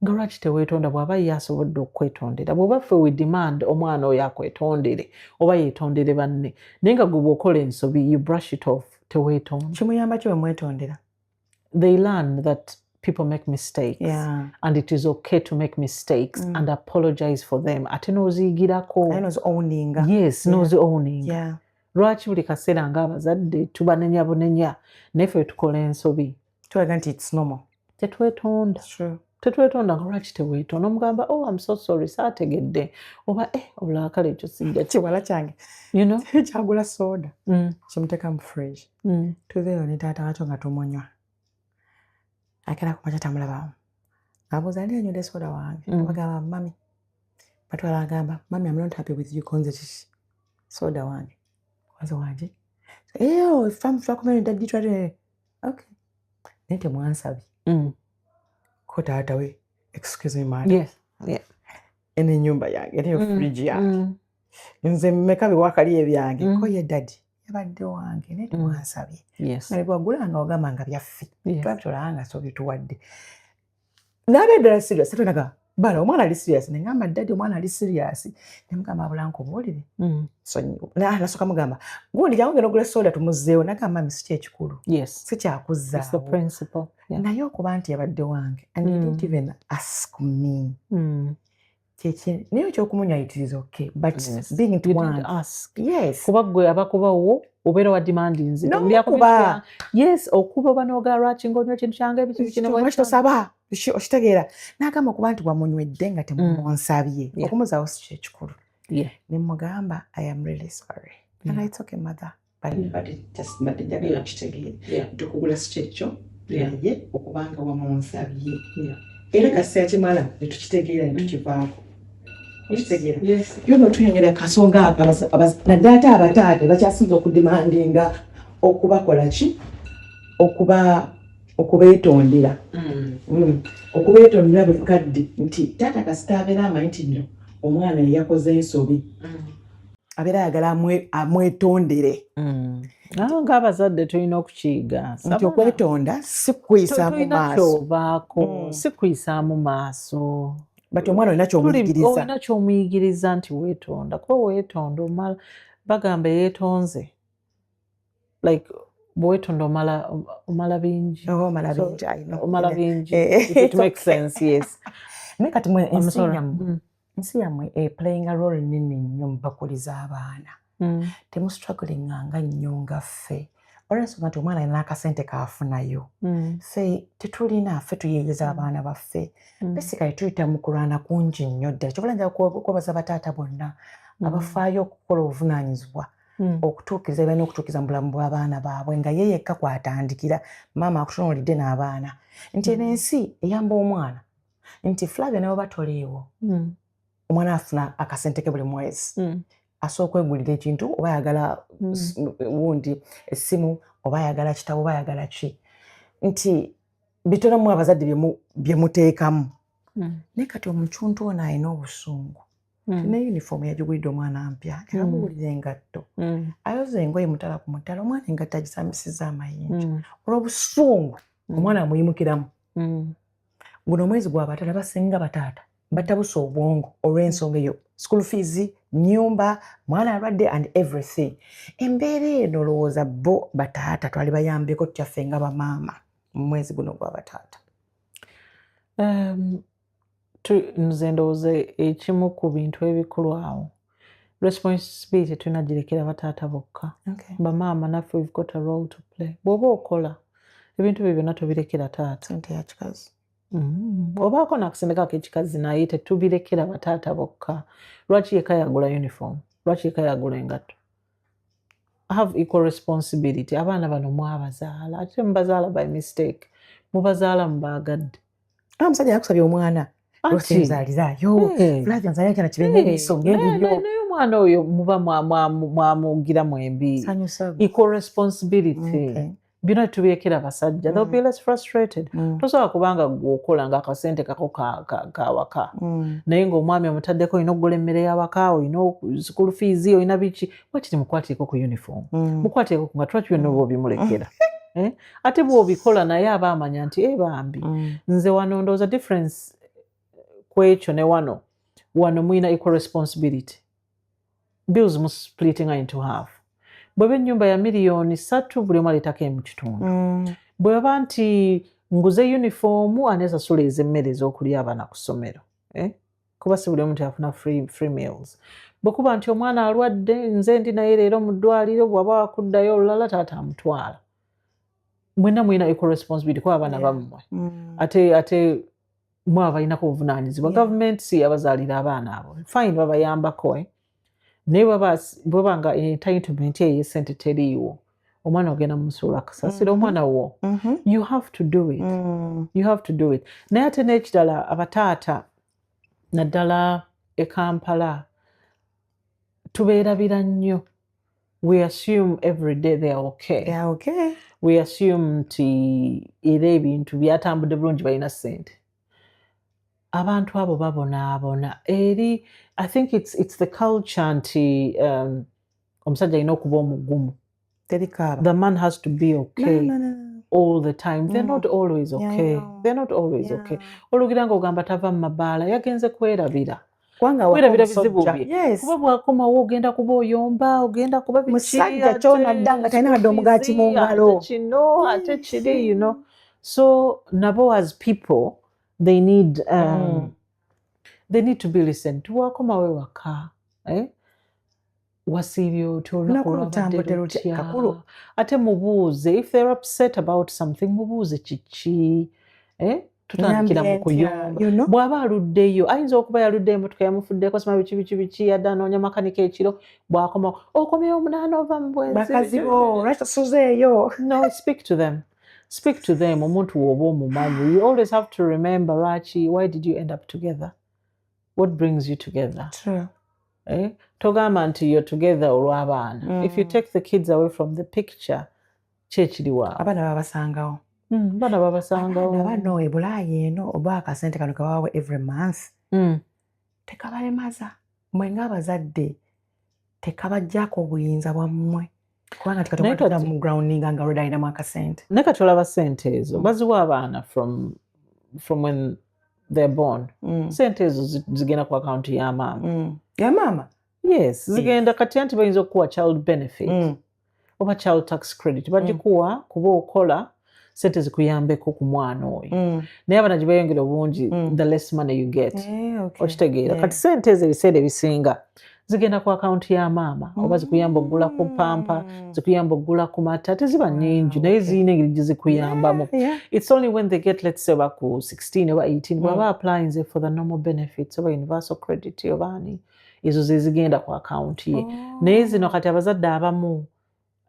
nga lwaki teweetonda bw'aba ye asobodde okwetondera bw'oba ffe we demand omwana oyo akwetondere oba yeetondere banne naye nga gwe bw'okola ensobi you brush it off teweetonda. Kimuyamba ki bwe mwetondera? They learn that people make mistakes and it is okay to make mistakes and apologize for them ate n'oziyigirako. N'ozi-owning. Lwaki buli kaseera ng'abazadde tubanenya bunenya naye ffe tukola ensobi tulaga nti it's normal tetwetonda. Tetwetonda nga lwaki teweetonda omugamba I'm so sorry saategedde oba obulala kale ekyo sijja kiwala kyange kyagula soda kimuteeka mu fridge tuveeyo ne taata wakyo nga tumunywa akera ku makya tamulabawo abuuza ani anywedde soda wange bagamba mami batwala agamba mami I'm not happy with you konze kiki soda wange konze wange famu twakomere dadi twale okay naye temwansabye ko taata we excuse me man eno ennyumba yange niyo fridge yange nze mmeka biwakali ebyange ko ye dadi yabadde wange naye temwansabye nga bwagulanga ogamba nga byaffe twabitolanga so bituwadde n'abeddala serious atonaga bala omwana ali serious nengamba dadi omwana ali serious nemugamba abulanko obuwulire nasooka mugamba gundi jangu genda ogula soda tumuzzeewo nagamba mami si kyekikulu sikyakuzzaawo naye okuba nti yabadde wange and you didn't even ask me naye ekyokumunywa it is okay but being to one kuba gwe abakubawo obeera wa demandinze okuba oba n'ogala lwaki ng'onywa kintu kyange ebikitosaba okitegeera n'agamba okuba nti wamunywedde nga temumunsabye okumuzaawo si kyekikulu nemugamba I am really sorry and it's okay mother but njagala kitegeere nti okugula si kyekyo naye okubanga wamunsabye era kaseera kimala netukitegeera netukivaako okitegeera byona otuyongera kasonga naddala ate abataate bakyasinza okudimandinga okubakola ki okubeetondera okubeetondera buli kadde nti taata kasita abeera amanyi nti nno omwana yakoze ensobi abeera ayagala amwetondere ng'abazadde tulina okukiyiga nti okwetonda si kukuyisaamu maaso si kuyisaamu maaso but omwana olina kyomuyigiriza nti weetonda kuba weetonda omala bagamba yeetonze like bweweetonda omala bingi omala bingi it makes sense yes naye kati mwe ensi yammwe playing a role nini nnyo mu bakuliza abaana temustrugglinga nnyo nga ffe olwensonga nti omwana alina akasente kaafunayo ffe tetulina ffe tuyeeyeza abaana baffe basically tuyita mu kulwana kungi nnyo ddala kyobola njala kwebaza bataata bonna abafaayo okukola obuvunaanyizibwa okutuukiriza balina okutuukiriza mu bulamu bw'abaana baabwe nga ye yekka kwatandikira maama akutunuulidde n'abaana nti eno ensi eyamba omwana nti Flavia nawe batoleewo omwana afuna akasente ke buli mwezi asobola okwegulira ekintu oba ayagala wundi essimu oba ayagala kitabo oba ayagala ki nti bitono mu abazadde bye muteekamu naye kati omucuntu ono alina obusungu ne uniform yagigulidde omwana mpya yagulira engatto ayoza engoye mutala ku mutala omwana engatto agisambisizza amayinja olw'obusungu omwana amuyimukiramu guno omwezi gwa bataata basinga bataata batabusa obwongo olw'ensonga eyo school fees nyumba mwana alwadde and everything embeera eno olowooza bo bataata twali bayambeko tutyaffe nga bamaama mu mwezi guno gwa bataata nze ndowooza ekimu ku bintu ebikulu awo responsibility tulina girekera bataata bokka bamaama naffe we've got a role to play bw'oba okola ebintu byo byonna tobirekera taata sente ya kikazi obaako nakasente ekikazi naye tetubirekera bataata bokka lwaki yekka yagula uniform lwaki yekka yagula engatto have equal responsibility abaana bano mwabazaala ate mubazaala by mistake mubazaala mubaagadde omusajja yakusabye omwana lwozaalirayo Flavia nzaalira kyana kirenga ebiso ng'ebiryo naye omwana oyo muba mwamugiramu embi equal responsibility byonna tubirekera basajja they'll be less frustrated tosobola kubanga gweokola nga akasente kako kawaka naye ng'omwami omutaddeko olina okugula emmere y'awaka olina school fees olina biki wakiti mukwatireko ku uniform mukwatireko nga twaki byonna oba obimulekera ate bw'obikola naye aba amanya nti bambi nze wano ndowooza difference ku ekyo ne wano muyina equal responsibility bills mu splitting into half bw'eba ennyumba ya miliyoni 3 buli omu aleetako emu kitundu bw'eba nti nguze yunifoomu aneesasula ez'emmere ez'okulya abaana ku ssomero kuba si buli omu tyafuna free meals bwekuba nti omwana alwadde nze ndi naye leero mu ddwaliro bw'aba wakuddayo olulala taata amutwala mwenna muyina equal responsibility kuba abaana bammwe ate mwe abalinako obuvunaanyizibwa gavumenti si yabazaalira abaana abo fine babayambako naye bweba nga entitlement eyo esente teriiwo omwana ogenda mumusuula kasasira omwana wo you have to do it you have to do it naye ate n'ekirala abataata naddala e Kampala tubeerabira nnyo we assume every day they are okay we assume nti era ebintu byatambudde bulungi balina ssente abantu abo babonaabona eri I think it's the culture nti omusajja alina okuba omugumu the man has to be okay all the time they're not always okay they're not always okay olugira ng'ogamba tava mu mabaala yagenze kwerabira bizibu bye kuba bwakomawo ogenda kuba oyomba ogenda kuba musajja kyona ddanga talina wadde omugaati mu ngalo kino ate kiri you know so nabo as people they need to be listened to wakomawo ewaka wasiibye otyo olunaku lwabadde ate mubuuze if they're upset about something mubuuze kiki tutandikira mu kuyomba bw'aba aluddeyo ayinza okuba yaludde emmotoka yamufuddeko sima biki yadde anoonya makanika ekiro bw'akomawo okomyewo omunaana ova mu bwenzi bakazi bo lwaki tasuzeeyo no speak to them omuntu w'oba omumanyi you always have to remember Rachi why did you end up together what brings you together togamba nti you're together olw'abaana if you take the kids away from the picture kyekiriwa abaana babasangawo bana babasangawo bano e Bulaaya eno oba akasente kano kabawawe every month tekabalemaza mmwe ng'abazadde tekabajjaako obuyinza bwammwe kubanga tikatokatula mu groundinga nga lweda alinamu akasente naye kati olaba sente ezo baziwa abaana from when they're born sente ezo zigenda ku akaunti ya maama yes zigenda kati anti bayinza okukuwa child benefit oba child tax credit bagikuwa kuba okola sente zikuyambeko ku mwana oyo naye abaana gye beeyongera obungi the less money you get okitegeera kati sente ezo ebiseera ebisinga zigenda ku akawunti ya maama oba zikuyamba okugula ku pampa zikuyamba okugula ku mata teziba nnyingi naye ziyina engeri gye zikuyambamu it's only when they get let's say oba ku 16 oba 18 bwaba applying for the normal benefits oba universal credit oba ani ezo ze zigenda ku akawunti ye naye zino kati abazadde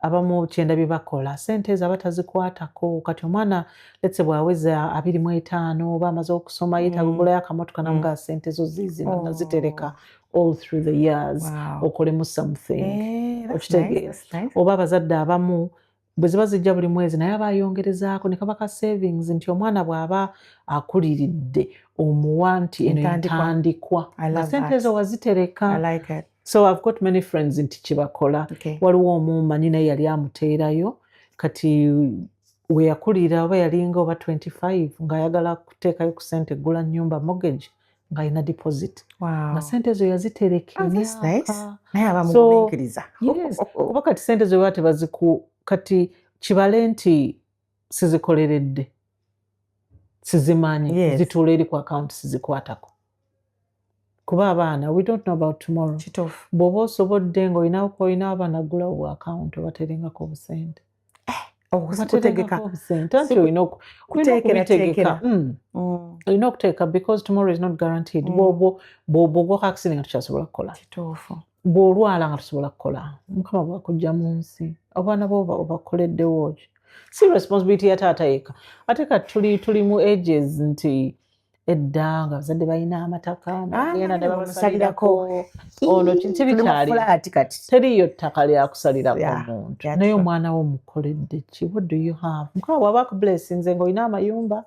abamu kyenda bye bakola sente ezo abatazikwatako kati omwana letse bw'aweza 25 oba amaze okusoma yeetagugulayo akamotoka namugaa sente zo zizino nazitereka all through the years okolemu something okitegeera oba abazadde abamu bwe ziba zijja buli mwezi naye aba ayongerezaako ne kaba ka savings nti omwana bw'aba akuliridde omuwa nti eno entandikwa sente ezo wazitereka so I've got many friends nti kyebakola waliwo omumanyi naye yali amuteerayo kati we yakulira oba yalinga oba 25 ng'ayagala kuteekayo ku sente eggula nnyumba mortgage ng'alina deposit nga sente ezo yazitereka oba kati sente ezo baba tebaziku kati kibale nti sizikoleredde sizimanyi zituula eri ku akawunti sizikwatako kuba abaana we don't know about tomorrow bw'oba osobodde ng'olina abaana gulawo bwa akawunti obaterengako obusente olina okuteeka because tomorrow is not guaranteed bw'ogwa accident nga tukyasobola kukola bw'olwala nga tusobola kukola mukama bw'akujja mu nsi abaana bo obakoleddewo ki si responsibility ya taata yekka ate kati tuli mu ages nti edda nga abazadde balina amataka nagenda ne babasalirako ono kibikyali teriyo ttaka lyakusalirako omuntu naye omwana wo mukoledde ki what do you have mukama bw'aba akublessinze ng'olina amayumba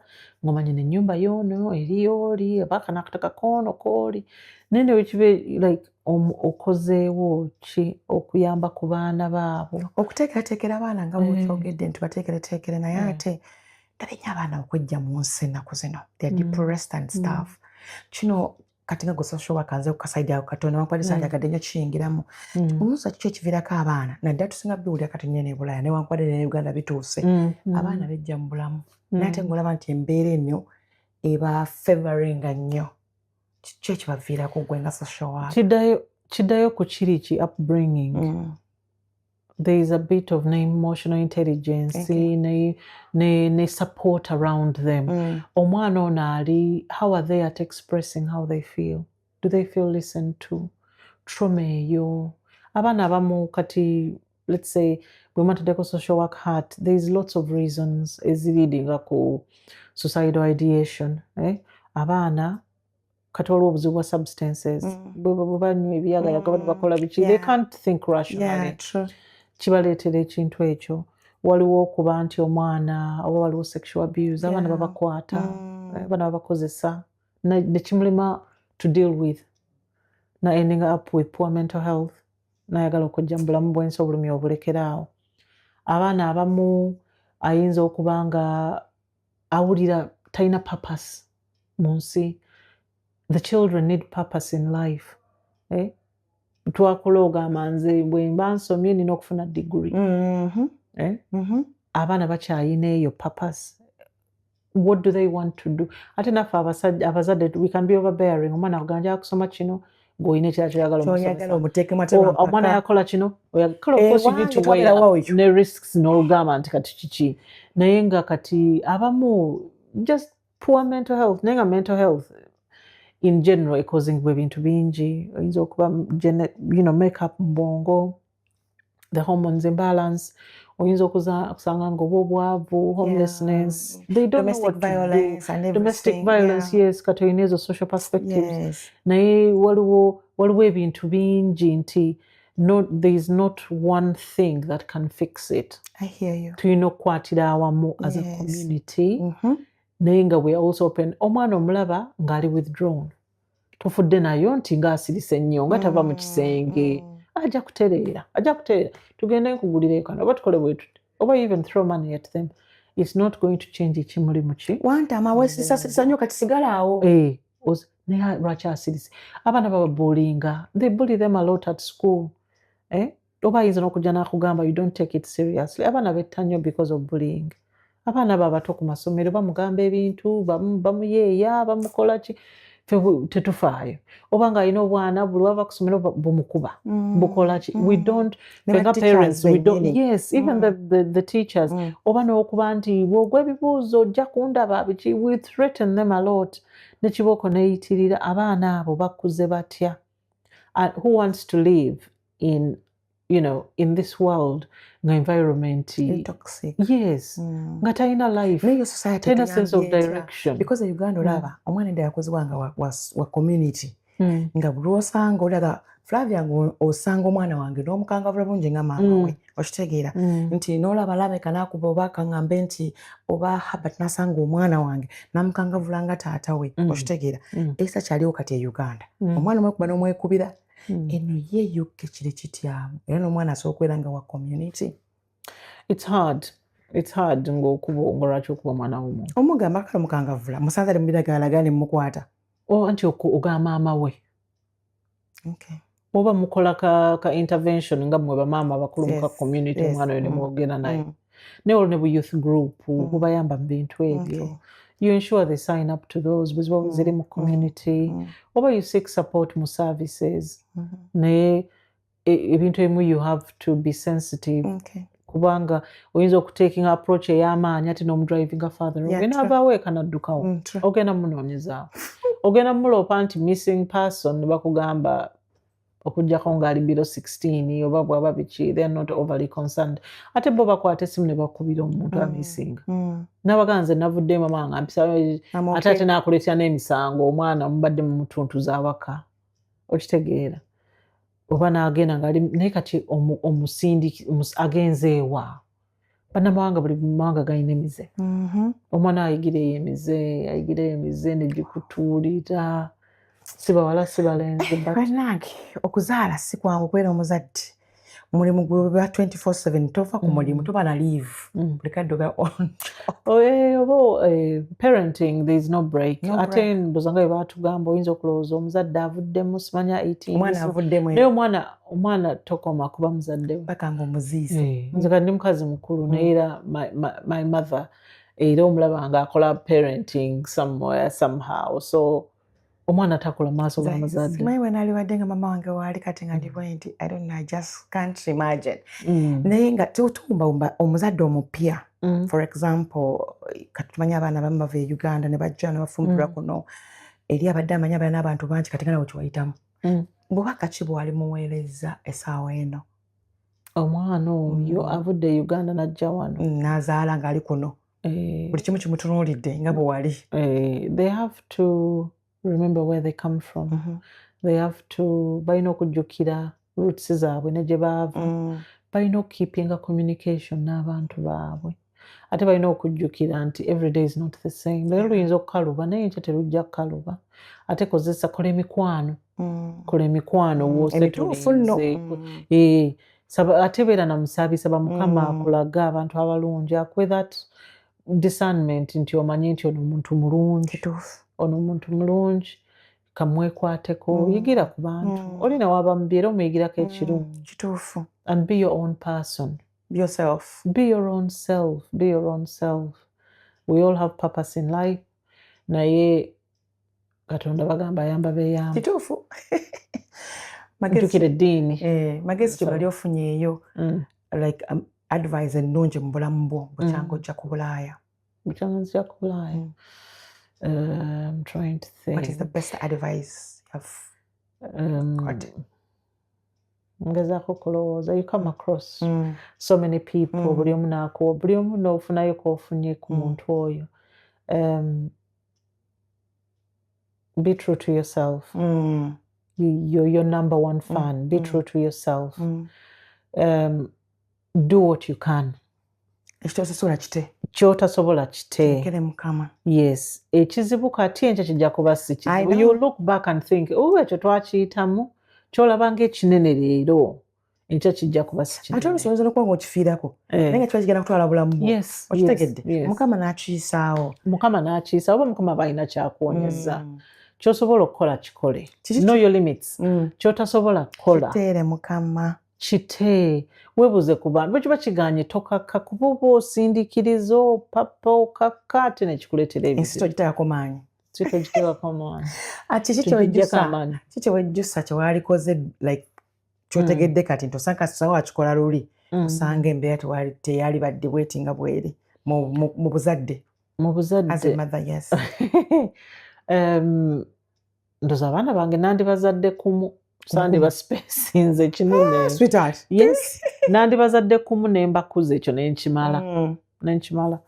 ng'omanye n'ennyumba y'ono eriyooli abaka n'akataka k'ono k'oli naye ne wekibe like okozeewo ki okuyamba ku baana baabo okuteekerateekera abaana nga bwokyogedde nti bateekereteekere naye ate talinnya abaana okujja mu nsi ennaku zino they're depressed and stuff kino kati nga social worker nze kukasaidi ako katono wankwadi njagadde nnyo kiyingiramu omusa kiki ekiviirako abaana naddala tusinga biwulira kati nnyo ne Bulaaya ne wankwadi ne Uganda bituuse abaana bejja mu bulamu naye ate ng'olaba nti embeera eno eba favoringa nnyo kiki ekibaviirako gwe nga social worker kiddayo ku kiri ki upbringing there is a bit of emotional intelligence ne support around them omwana ono ali how are they at expressing how they feel do they feel listened to trauma eyo abaana abamu kati let's say bwe mataddeko social work heart there is lots of reasons eziriidinga ku suicidal ideation abaana kati waliwo obuzibu bwa substances bwe banywa ebiyagayaga bali bakola biki they can't think rationally kibaleetera ekintu ekyo waliwo okuba nti omwana oba waliwo sexual abuse abaana babakwata abaana babakozesa nekimulema to deal with na ending up with poor mental health nayagala okujja mu bulamu bw'ensi obulumi obulekeraawo abaana abamu ayinza okuba nga awulira talina purpose mu nsi the children need purpose in life twakula ogamba nze bwe mba nsomye nina okufuna degree abaana bakyayina eyo purpose what do they want to do ate naffe abazadde we can be overbearing omwana akuganja akusoma kino ng'olina ekirala kyoyagala omwana yakola kino ne risks n'olugamba nti kati kiki naye nga kati abamu just poor mental health naye nga mental health in general ekozingibwa ebintu bingi oyinza okuba make-up mu bwongo the hormones imbalance oyinza okusanga ng'oba obwavu homelessness they don't know what to do domestic violence yes kati oyina ezo social perspectives naye waliwo ebintu bingi nti there is not one thing that can fix it tulina okukwatira awamu as a community naye nga we also open omwana omulaba ng'ali withdrawn tofudde nayo nti ng'asirise ennyo nga tava mu kisenge ajja kutereera tugende nkugulire kano oba tukole bwe tuti oba even throw money at them it's not going to change ekimuli muki wantama wesisasirisa nnyo kati sigala awo naye lwaki asirise abaana bababulinga they bully them a lot at school oba ayinza n'okujja n'akugamba you don't take it seriously abaana betta nnyo because of bullying abaana babato ku masomero bamugamba ebintu bamuyeeya bamukola ki tetufaayo oba ng'alina obwana buli wava ku somero bumukuba bukola ki we don't fenga parents we don't yes even the teachers oba n'okuba nti bw'ogwa ebibuuzo ojja kundaba biki we threaten them a lot ne kibooko neeyitirira abaana abo bakuze batya who wants to live in in this world nga environment toxic yes nga talina life nayo society talina sense of direction because Uganda olaba omwana ndi yakozebwa nga wa community nga buli osanga olaga Flavia osanga omwana wange n'omukangavula bulungi nga maama we okitegeera nti n'olaba labeka nakuba oba kaŋŋambe nti oba Habat nasanga omwana wange n'amukangavula nga taata we okitegeera esa kyaliwo kati e Uganda omwana omwekuba n'omwekubira eno ye yukke kiri kityamu era n'omwana asobola okubeera nga wa community. It's hard ng'okuba lwaki okuba omwana w'omuntu omugamba kale omukangavula musanze ali mu biragalalagala ne mumukwata anti oga maama we oba mukola ka intervention nga mmwe bamaama abakulu mu ka community omwana oyo ne mwogera naye naye olwo ne bu youth group bubayamba mu bintu ebyo you ensure they sign up to those bwe ziri mu community oba you seek support mu services naye ebintu ebimu you have to be sensitive kubanga oyinza okutaking approach ey'amaanyi ate n'omudrivinga father naavaawo eka naddukawo ogenda munoonyezaawo ogenda muloopa nti missing person ne bakugamba okujjako ng'ali below 16 oba bwaba biki they are not overly concerned ate bo bakwata essimu ne bakubira omuntu amisinga nabaganze navudde mama nga mpisa ate ate nakuletya n'emisango omwana mubadde mu mutuntuza awaka okitegeera oba n'agenda ng'ali naye kati omusindi agenzeewa bannamawanga buli mawanga galina emize omwana ayigireyo emize negikutuulira si bawala si balenzi bannange okuzaala si kwangu okubeera omuzadde mulimu gwa 24/7 tova ku mulimu toba na leave buli kadde oba on oba parenting there is no break ate ndoza nga bwe baatugamba oyinza okulowooza omuzadde avuddemu simanya 18 omwana avuddemu naye omwana tokoma kuba muzadde we bakanga omuziize nze kati ndi mukazi mukulu naye era my mother era omulaba nga akola parenting somewhere somehow so omwana takula maaso ga muzadde simanyi bwe naaliwadde nga mama wange waali kati nga ndi bwenti I don't know I just can't imagine naye nga tutumba omuzadde omupya for example kati tumanyi abaana bamu bava e Uganda ne bajja ne bafumbirwa kuno eri abadde amanya abaana n'abantu bangi kati nga nawe kiwayitamu bubaka ki bwali muweereza essaawa eno omwana oyo avudde e Uganda n'ajja wano n'azaala ng'ali kuno buli kimu kimutunuulidde nga bwe wali they have to remember where they come from they have to balina okujjukira roots zaabwe ne gye baava balina okukeepinga communication n'abantu baabwe ate balina okujjukira nti every day is not the same leero luyinza okukaluba naye enkya terujja kukaluba ate kola emikwano woosetulinze ate beera na musaabisa bamukama akulaga abantu abalungi akuwe that discernment nti omanye nti ono omuntu mulungi ono omuntu mulungi kamwekwateko yigira ku bantu olina waba mubi era omuyigirako ekirungi kituufu and be your own person yourself be your own self we all have purpose in life naye Katonda bagamba ayamba beeyamba kituufu ntukira eddiini magezi gye bali ofunyeeyo like advice ennungi mu bulamu bwo bukyanga ojja ku Bulaaya I'm trying to think. What is the best advice you have got? Ngezaako kulowooza you come across so many people buli omu n'akuwa buli omu n'ofunayo k'ofunye ku muntu oyo be true to yourself you're your number one fan be true to yourself do what you can ky'otasobola kite yes ekizibu kati enkya kijja kuba si kizibu you look back and think ekyo twakiyitamu ky'olaba ng'ekinene leero enkya kijja kuba si kinene ate olusobola okuba ng'okifiirako naye nga kiba kigenda kutwala bulamu bwo okitegedde mukama n'akiyisaawo oba mukama balina kyakuwonyeza ky'osobola okukola kikole know your limits ky'otasobola kukola kiteere mukama kite weebuze ku bantu bwe kiba kiganye tokakka kuba oba osindikiriza opapa okakka ate nekikuleetera ensito giteekako maanyi kitogiteekako maanyi kiki wejjusa kyewalikoze like kyotegedde kati nti osanga sawa wakikola luli osanga embeera teyali badde bweti nga bweri mu buzadde as a mother, yes. Ndoza abaana bange nandibazadde kumu sandibasipesinze kinene sweetheart yes nandibazadde kumu nembakuza ekyo nenkimala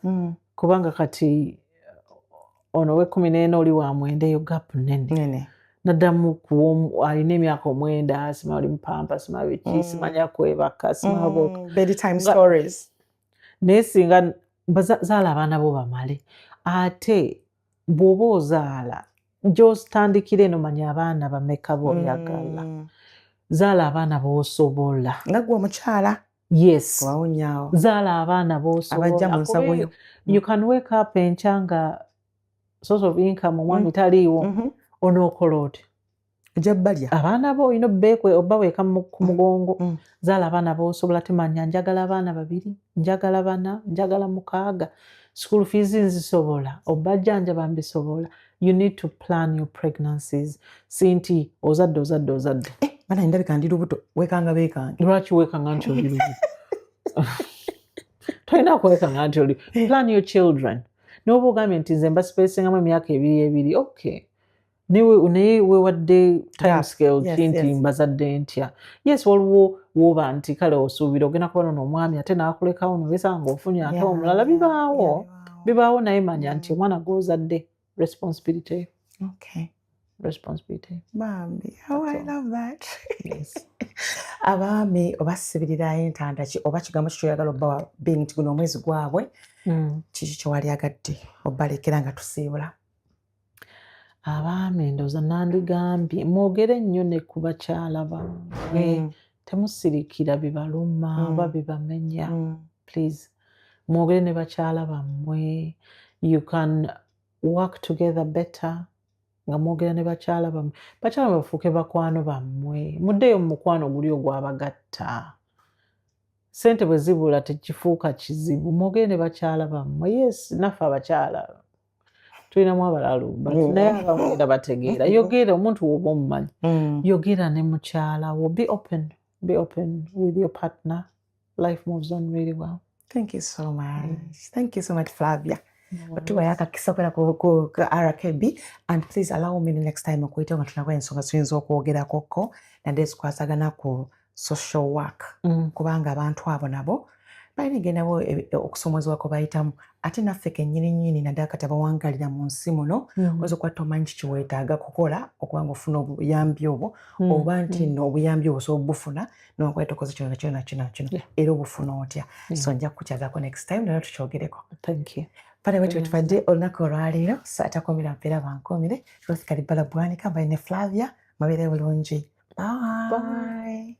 kubanga kati ono we14 oli wa mwenda eyo gap nene naddamu alina emyaka 9 simanya oli mupampa simanya biki simanya kwebaka simanya bedtime stories naye singa zaala abaana bo bamale ate bw'oba ozaala gy'otandikira eno manya abaana bameka b'oyagala zaala abaana b'osobola nga gwe omukyala yes wawunyaawo zaala abaana abajja mu nsawo yo you can wake up enkya nga source of income omwami taliiwo onookola oti ojja balya abaana bo olina oba weeka ku mugongo zaala abaana b'osobola temanya njagala abaana 2 njagala 4 njagala 6 school fees nzisobola obajjanja mbisobola. You need to plan your pregnancies. Sinti ozadde. Bana ndabika ndi lubuto wekanga bekange. Lwaki wekanga nti oli lubuto? Toyina kwekanga nti oli. Plan your children. N'oba ogambye nti nze mbasipesingamu emyaka 2 okay. Naye weewadde time scale kinti mbazadde ntya. Yes, waliwo woba nti kale osuubira ogenda kuba n'omwami ate n'akulekawo n'obesanga ofunye ate omulala bibaawo naye manya nti omwana gw'ozadde responsibility. Okay. Responsibility. Bambi, oh, I love that. Yes. Abaami obasibirira entanda ki oba kigambo kyoyagala obba being nti guno omwezi gwabwe kiki kyewali agadde obalekera nga tusiibula. Abaami ndowooza nandigambye mwogere nnyo ne ku bakyala bammwe temusirikira bibaluma oba bibamenya. Please mwogere ne bakyala bammwe. You can work together better nga mwogera ne bakyala bammwe. Bakyala bafuuke bakwano bammwe. Muddeyo mu mukwano guli ogwabagatta. Ssente bwe zibula tekifuuka kizibu. Mwogere ne bakyala bammwe. Yes, naffe abakyala tulinamu abalalu naye abamu era bategeera. Yogera omuntu woba omumanyi. Yogera ne mukyala wo. Be open with your partner. Life moves on really well. Thank you so much. Thank you so much, Flavia. Otuwayaka kisokera ku RKB, and please allow me the next time okuyita nga tunako ensonga tuyinza okwogerako nadde zikwasagana ku social work kubanga abantu abo nabo balina egendabo okusomozebwa kwe bayitamu ate naffe kennyini naddala kati abawangalira mu nsi muno oyinza okukwata omanyi kiki weetaaga kukola okuba nga ofuna obuyambi obwo oba nti nno obuyambi obwo osobola obufuna nokwata okoze kino era obufuna otya. So nja kukukyagako next time naye tukyogereko. Thank you. Pale wetu wetufadde olunaku olwaleero saa 9 mpeera bankomire Roth Kalibala Bwanika mbaye ne Flavia mabeere bulungi. Bye.